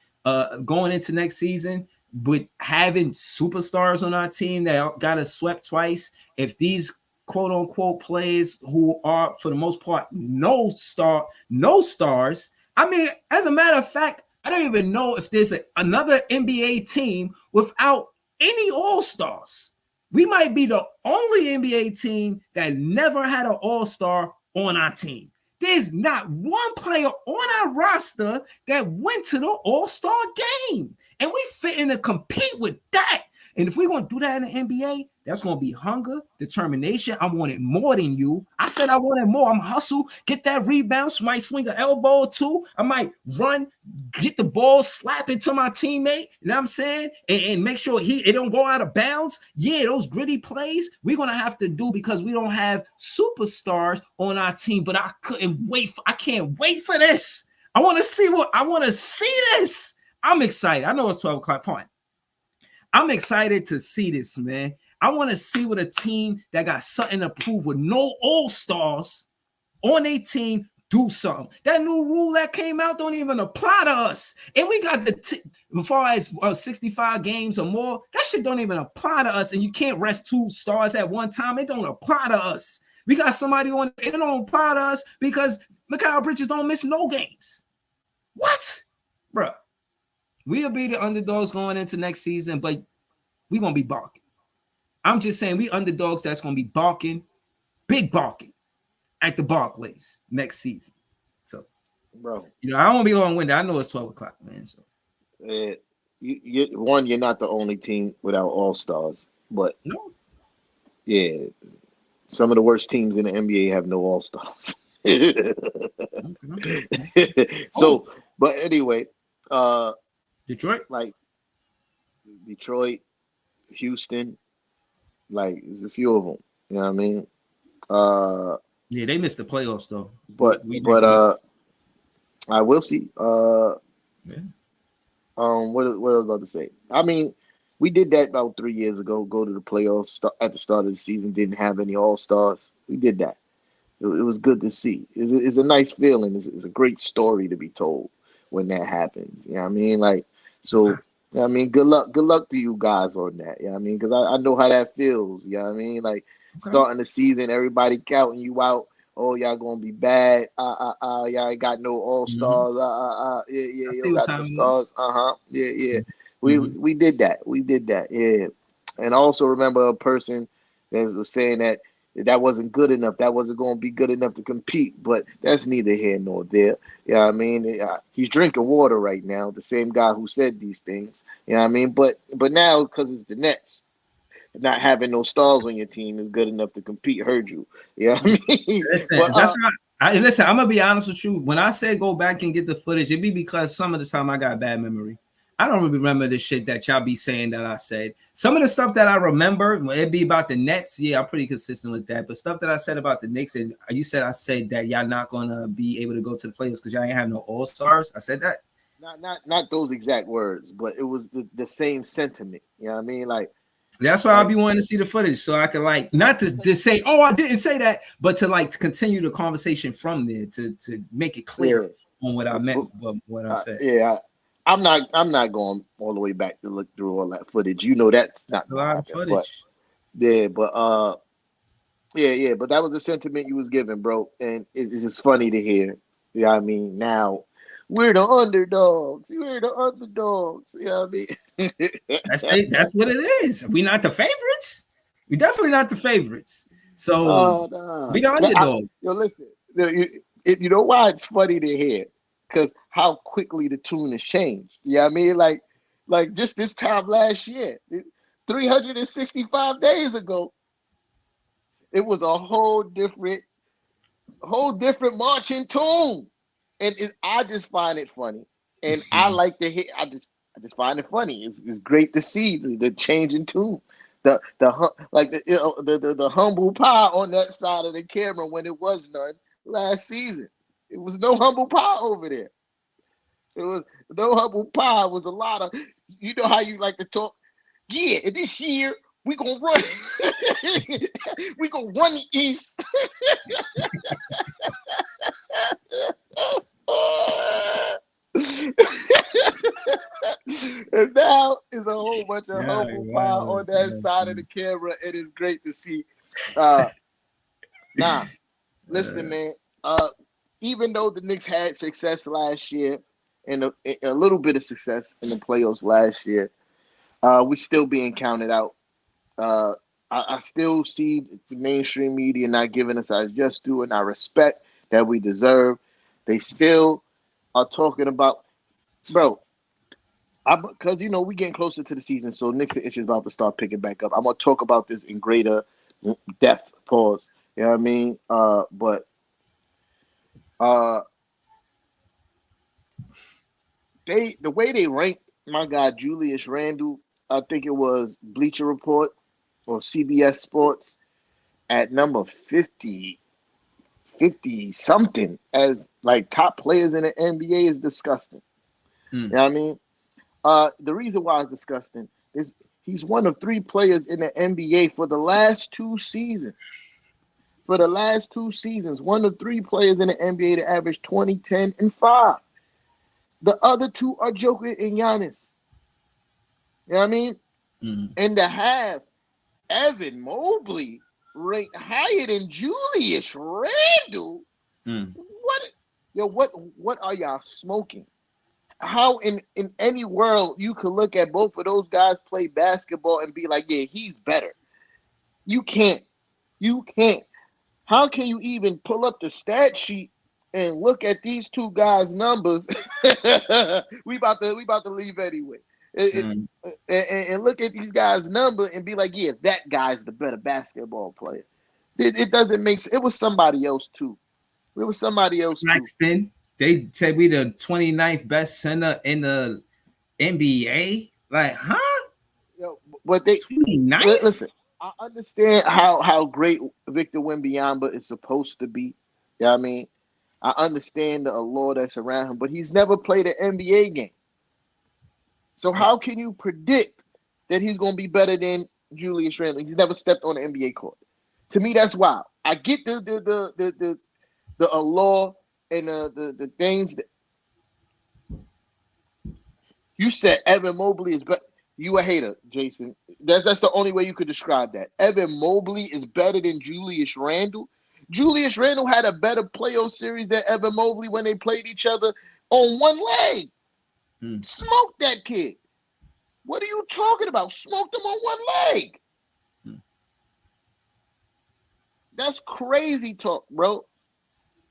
going into next season, with having superstars on our team that got us swept twice. If these quote unquote players who are for the most part no stars. I mean, as a matter of fact, I don't even know if there's another NBA team without any all stars. We might be the only NBA team that never had an all-star on our team. There's not one player on our roster that went to the all-star game. And we fit in to compete with that. And if we're going to do that in the NBA, that's going to be hunger, determination. I want it more than you. I said I wanted more. I'm hustle, get that rebound, might swing an elbow or two. I might run, get the ball, slap it to my teammate. You know what I'm saying? And make sure it don't go out of bounds. Yeah, those gritty plays we're going to have to do because we don't have superstars on our team. But I can't wait for this. I want to see this. I'm excited. I know it's 12 o'clock point. I'm excited to see this, man. I want to see what a team that got something to prove with no all-stars on their team do something. That new rule that came out don't even apply to us. And we got as far as 65 games or more, that shit don't even apply to us. And you can't rest 2 stars at one time. It don't apply to us. We got somebody on it don't apply to us because Mikal Bridges don't miss no games. What? Bro. We'll be the underdogs going into next season, but we're going to be barking. I'm just saying we underdogs that's going to be barking, big barking at the Barclays next season. So, bro, I don't want to be long-winded. I know it's 12 o'clock, man. So, you're not the only team without all-stars, but no. Yeah, some of the worst teams in the NBA have no all-stars. So, but anyway, Detroit, like Detroit, Houston, like there's a few of them. You know what I mean? Yeah, they missed the playoffs though. But I will see. Yeah. What I was about to say? I mean, we did that about 3 years ago. Go to the playoffs at the start of the season. Didn't have any all stars. We did that. It was good to see. It's a nice feeling. It's a great story to be told when that happens. You know what I mean? Like, so, I mean, good luck to you guys on that. You know what I mean? Because I know how that feels. You know what I mean? Like, starting the season, everybody counting you out. Oh, y'all gonna be bad. Y'all ain't got no all stars. Yeah, you don't got no stars. Yeah. We did that. We did that. Yeah. And I also remember a person that was saying that wasn't good enough. That wasn't going to be good enough to compete. But that's neither here nor there. You know what I mean? He's drinking water right now. The same guy who said these things. You know what I mean? But now, because it's the Nets, not having no stars on your team is good enough to compete. Heard you. You know what I mean? Listen, but, that's right. Listen, I'm going to be honest with you. When I say go back and get the footage, it'd be because some of the time I got bad memory. I don't really remember the shit that y'all be saying that I said. Some of the stuff that I remember, it'd be about the Nets. Yeah, I'm pretty consistent with that. But stuff that I said about the Knicks, and you said I said that y'all not gonna be able to go to the playoffs because y'all ain't have no all stars. I said that. Not those exact words, but it was the same sentiment. You know what I mean? Like that's why I'll be wanting to see the footage so I can not to say, oh, I didn't say that, but to continue the conversation from there to make it clear on what I meant, what I said. Yeah. I'm not going all the way back to look through all that footage. You know that's not a lot of footage. But that was the sentiment you was giving, bro. And it's just funny to hear. You know what I mean? Now we're the underdogs. We're the underdogs. You know what I mean? That's what it is. We're not the favorites. We're definitely not the favorites. So we the underdog. Listen. You know why it's funny to hear? Because how quickly the tune has changed. You know what I mean? Like just this time last year, 365 days ago, it was a whole different marching tune. And I just find it funny. And I like to hear, I just find it funny. It's great to see the change in tune. The humble pie on that side of the camera when it was none last season. It was no humble pie over there. It was no humble pie. It was a lot of, you know how you like to talk. Yeah, and this year we gonna run. We gonna run the East. And now is a whole bunch of humble pie on that side of the camera. It is great to see. Listen, man. Even though the Knicks had success last year and a little bit of success in the playoffs last year, we're still being counted out. I still see the mainstream media not giving us our just due and our respect that we deserve. They still are talking about, bro. Because we getting closer to the season, so Knicks is about to start picking back up. I'm gonna talk about this in greater depth. Pause. You know what I mean? But uh, the way they ranked my guy Julius Randle, I think it was Bleacher Report or CBS Sports at number 50 something as like top players in the NBA is disgusting. You Mm, know what I mean? The reason why it's disgusting is he's one of three players in the NBA for the last 2 seasons. For the last 2 seasons, one of three players in the NBA to average 20, 10, and 5. The other two are Joker and Giannis. You know what I mean? mm, And to have Evan Mobley ranked higher than Julius Randle, mm, what what are y'all smoking? How in any world you could look at both of those guys play basketball and be like, yeah, he's better. You can't. You can't. How can you even pull up the stat sheet and look at these two guys' numbers? we about to leave anyway. mm. And look at these guys' number and be like, yeah, that guy's the better basketball player. It doesn't make sense. It was somebody else too. It was somebody else too. Claxton, they said we the 29th best center in the NBA. Like, huh? But they 29th? listen. I understand how great Victor Wembanyama is supposed to be. Yeah, I mean, I understand the allure that's around him, but he's never played an NBA game. So how can you predict that he's going to be better than Julius Randle? He's never stepped on the NBA court. To me, that's wild. I get the allure and the things that you said. Evan Mobley is better. You a hater, Jason. That's the only way you could describe that. Evan Mobley is better than Julius Randle. Julius Randle had a better playoff series than Evan Mobley when they played each other on one leg. Mm, Smoked that kid. What are you talking about? Smoked him on one leg. mm. That's crazy talk, bro.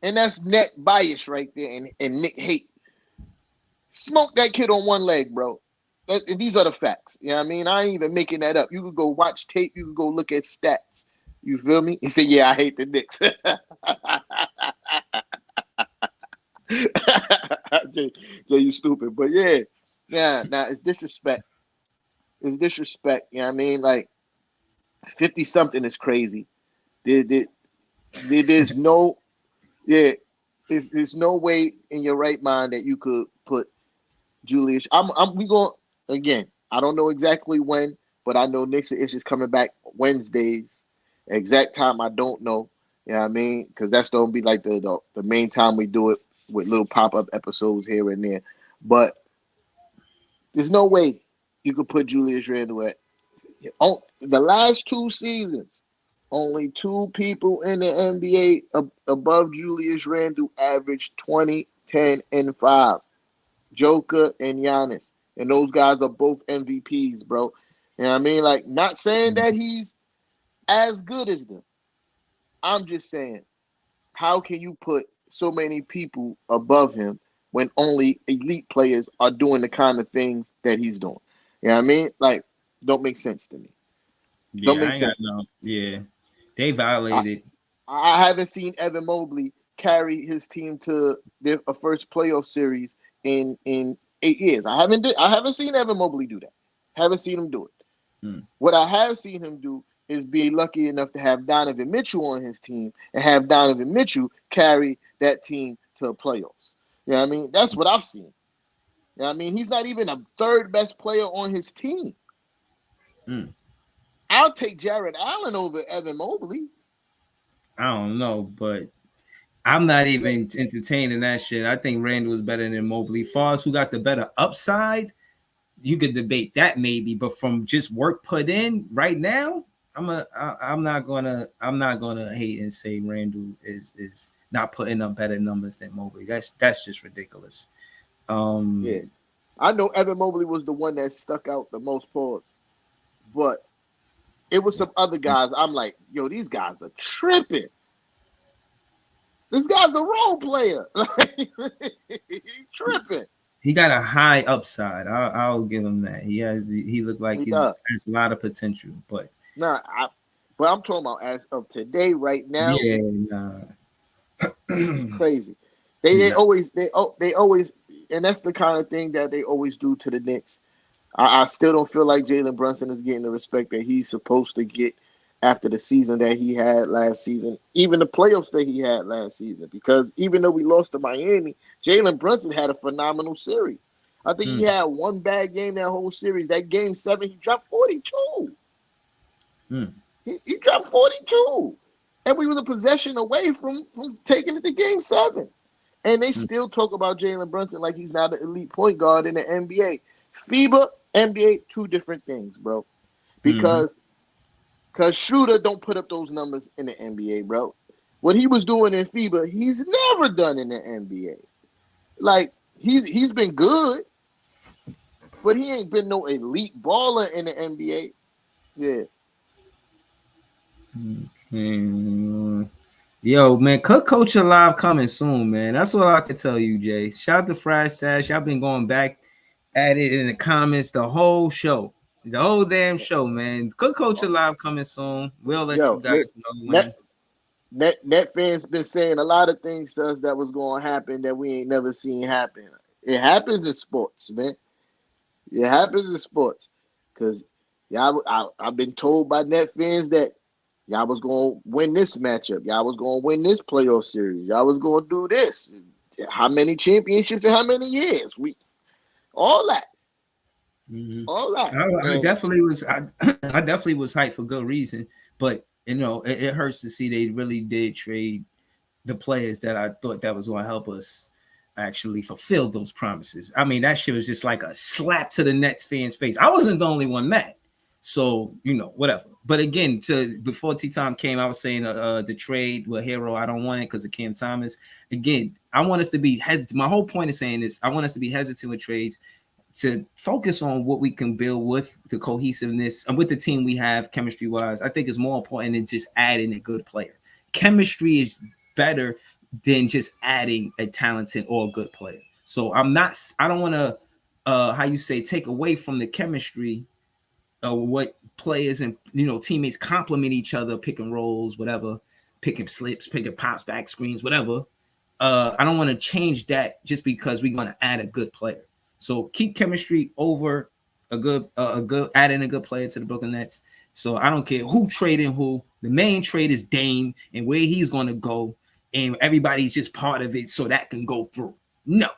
And that's net bias right there and Nick hate. Smoked that kid on one leg, bro. These are the facts. You know what I mean? I ain't even making that up. You could go watch tape. You could go look at stats. You feel me? He said, yeah, I hate the Knicks. Jay, you stupid. But yeah, nah, it's disrespect. It's disrespect. You know what I mean? Like, 50 something is crazy. There's no, yeah, there's no way in your right mind that you could put Julius. We going again. I don't know exactly when, but I know Knicks is coming back Wednesdays. Exact time I don't know. You know what I mean? Because that's gonna be like the main time we do it with little pop up episodes here and there. But there's no way you could put Julius Randle at the last 2 seasons. Only two people in the NBA above Julius Randle averaged 20, 10, and 5. Joker and Giannis. And those guys are both MVPs, bro. You know what I mean? Like, not saying that he's as good as them. I'm just saying, how can you put so many people above him when only elite players are doing the kind of things that he's doing? You know what I mean? Like, don't make sense to me. Don't Yeah, make I ain't got sense to me. no. Yeah, they I, violated. I haven't seen Evan Mobley carry his team to their a first playoff series in 8 years. I haven't seen Evan Mobley do that. Haven't seen him do it. Mm, What I have seen him do is be lucky enough to have Donovan Mitchell on his team and have Donovan Mitchell carry that team to playoffs. You know what I mean? That's what I've seen. You know what I mean? He's not even a third best player on his team. mm. I'll take Jared Allen over Evan Mobley. I don't know, but I'm not Yeah, even entertaining that shit. I think Randall is better than Mobley. Far as who got the better upside, you could debate that maybe, but from just work put in right now, I'm not gonna hate and say Randall is not putting up better numbers than Mobley. That's just ridiculous. yeah. Um, I know Evan Mobley was the one that stuck out the most pause, but It was some other guys. I'm like, yo, these guys are tripping. This guy's a role player. He tripping. He got a high upside. I'll give him that. He looked like He he's does. has a lot of potential. But Nah, but I'm talking about as of today, right now, yeah, nah. he's crazy. They Nah. always they always, and that's the kind of thing that they always do to the Knicks. I still don't feel like Jalen Brunson is getting the respect that he's supposed to get after the season that he had last season, even the playoffs that he had last season. Because even though we lost to Miami, Jalen Brunson had a phenomenal series. I think he Mm, had one bad game that whole series. That game 7, he dropped 42. mm, He dropped 42. And we was a possession away from taking it to game 7. And they mm, still talk about Jalen Brunson like he's not an elite point guard in the NBA. FIBA, NBA, two different things, bro. mm, Because Schroeder don't put up those numbers in the NBA, bro. What he was doing in FIBA, he's never done in the NBA. Like he's been good, but he ain't been no elite baller in the NBA. Yeah. mm. Yo, man, Cook Culture Live coming soon, man. That's what I can tell you, Jay. Shout out to Fresh Sash. Y'all been going back at it in the comments the whole show. The whole damn show, man. Cook Culture Live coming soon. We'll let you Yo, guys know net when. net fans been saying a lot of things to us that was going to happen that we ain't never seen happen. It happens in sports, man. It happens in sports. Cause I've been told by net fans that y'all was gonna win this matchup. Y'all was gonna win this playoff series. Y'all was gonna do this. How many championships in how many years? We all that, Mhm. all that, I and definitely was. I definitely was hyped for good reason, but it hurts to see they really did trade the players that I thought that was going to help us actually fulfill those promises. I mean, that shit was just like a slap to the Nets fans' face. I wasn't the only one mad. So, whatever. But again, to before T Time came, I was saying the trade with Hero, I don't want it because of Cam Thomas. Again, I want us to be my whole point of saying this, I want us to be hesitant with trades to focus on what we can build with the cohesiveness and with the team we have chemistry wise. I think is more important than just adding a good player. Chemistry is better than just adding a talented or a good player. So I don't want to how you say take away from the chemistry of what players and teammates complement each other, picking rolls, whatever, picking slips, picking pops, back screens, whatever. I don't want to change that just because we're going to add a good player. So keep chemistry over a good adding a good player to the Brooklyn Nets. So I don't care who trading who. The main trade is Dame and where he's going to go, and everybody's just part of it so that can go through. No,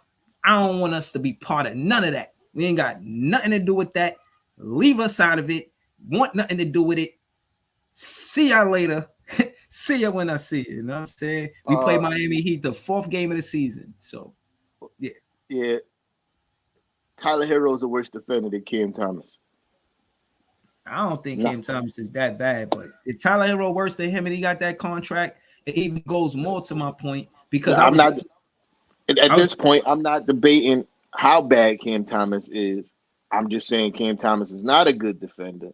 I don't want us to be part of none of that. We ain't got nothing to do with that. Leave us out of it. Want nothing to do with it. See y'all later. See ya when I see you. You know what I'm saying? We play uh, Miami Heat the 4th game of the season. So yeah, yeah, Tyler Hero is a worse defender than Cam Thomas. I don't think Nah, Cam Thomas is that bad, but if Tyler Hero worse than him and he got that contract, it even goes more to my point because I'm not at I was this point. I'm not debating how bad Cam Thomas is. I'm just saying Cam Thomas is not a good defender,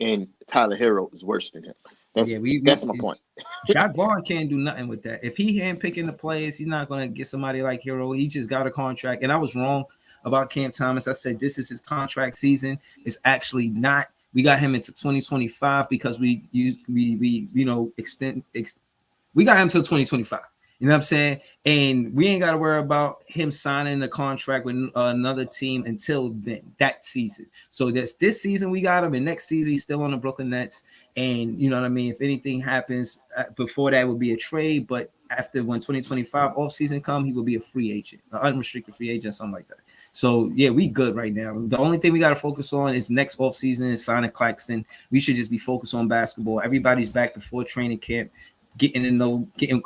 and Tyler Hero is worse than him. That's yeah, that's my point. Jacques Vaughn can't do nothing with that. If he handpicking the players, he's not going to get somebody like Hero. He just got a contract. And I was wrong about Cam Thomas. I said this is his contract season. It's actually not. We got him into 2025 because we extend we got him till 2025. You know what I'm saying? And we ain't got to worry about him signing a contract with another team until then, that season. So that's this season we got him, and next season he's still on the Brooklyn Nets. And you know what I mean? If anything happens before that, would be a trade. But after when 2025 off season come, he will be a free agent, an unrestricted free agent, something like that. So yeah, we good right now. The only thing we got to focus on is next off season is signing Claxton. We should just be focused on basketball. Everybody's back before training camp, getting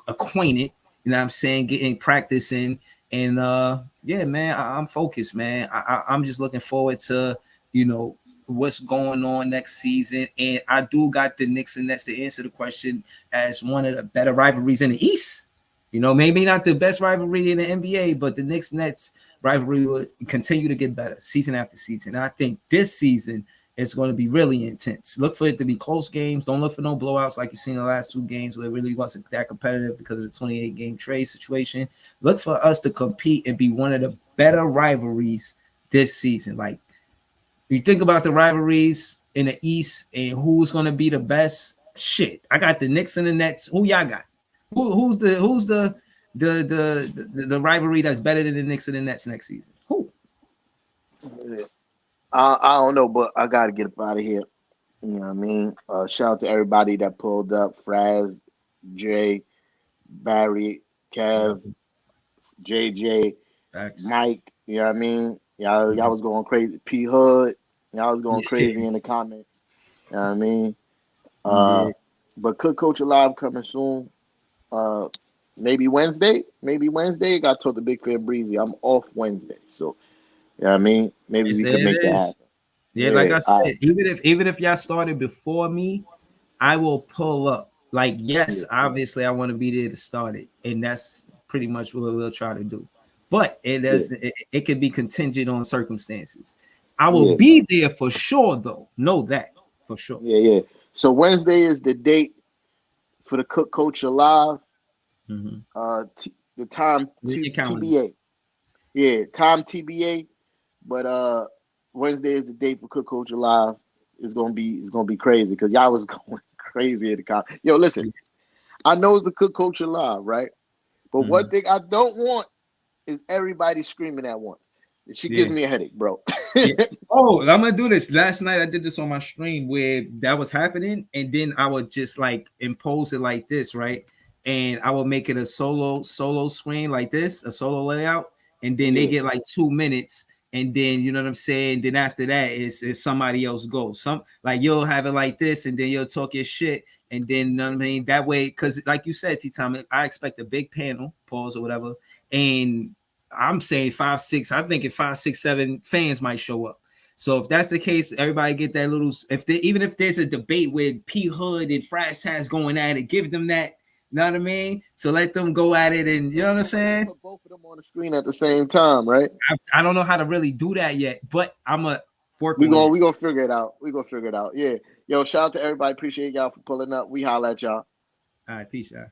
acquainted. You know what I'm saying? Getting practice in. And yeah, man, I'm focused, man. I'm just looking forward to, what's going on next season. And I do got the Knicks and Nets to answer the question as one of the better rivalries in the East. Maybe not the best rivalry in the NBA, but the Knicks Nets rivalry will continue to get better season after season. And I think this season it's going to be really intense. Look for it to be close games. Don't look for no blowouts like you've seen the last two games where it really wasn't that competitive because of the 28 game trade situation. Look for us to compete and be one of the better rivalries this season. Like, you think about the rivalries in the East and who's going to be the best. Shit, I got the Knicks and the Nets. Who y'all got? Who's the rivalry that's better than the Knicks and the Nets next season? Who? I don't know, but I gotta get up out of here. You know what I mean? Shout out to everybody that pulled up: Fraz, Jay, Barry, Yeah, Kev, JJ, facts. Mike. You know what I mean? Y'all was going crazy. P Hood, y'all was going Yeah, crazy in the comments. You know what I mean? Uh, yeah. but Cook Coach Alive coming soon. Uh, maybe Wednesday. Maybe Wednesday. Got told the Big Fair Breezy I'm off Wednesday, so you know what I mean. Maybe It's we there. could It make that is. happen. Yeah, like Yeah. I All right. said, even if y'all started before me, I will pull up. Like, yes, Yeah. obviously I want to be there to start it, and that's pretty much what we'll try to do. But it Yeah. does it could be contingent on circumstances. I will Yeah. be there for sure, though. Know that for sure. Yeah. Yeah. So Wednesday is the date for the Cook Coach Alive. Mm-hmm. The time Your calendars. TBA. Yeah, time TBA. But Wednesday is the date for Cook Coach Alive. It's gonna be crazy because y'all was going crazy at the con. Yo, listen, I know it's the Cook Coach Alive, right? But one Mm-hmm. thing I don't want is everybody screaming at once. She gives Yeah. me a headache, bro. Yeah. Oh, I'm gonna do this. Last night I did this on my stream where that was happening, and then I would just like impose it like this, right? And I would make it a solo screen like this, a solo layout, and then they Yeah, get like 2 minutes, and then you know what I'm saying. Then after that, it's somebody else goes. Some like you'll have it like this, and then you'll talk your shit, and then you know what I mean that way. Because like you said, T Time, I expect a big panel, pause or whatever, and I'm saying 5, 6. I'm thinking 5, 6, 7 fans might show up. So if that's the case, everybody get that little. If they even if there's a debate with P Hood and Fresh Taz going at it, give them that. You know what I mean? So let them go at it, and you know what I'm saying. put both of them on the screen at the same time, right? I don't know how to really do that yet, but I'm gonna work We on gonna it. we gonna figure it out. We gonna figure it out. Yeah. Yo, shout out to everybody. Appreciate y'all for pulling up. We holla at y'all. All right, peace out.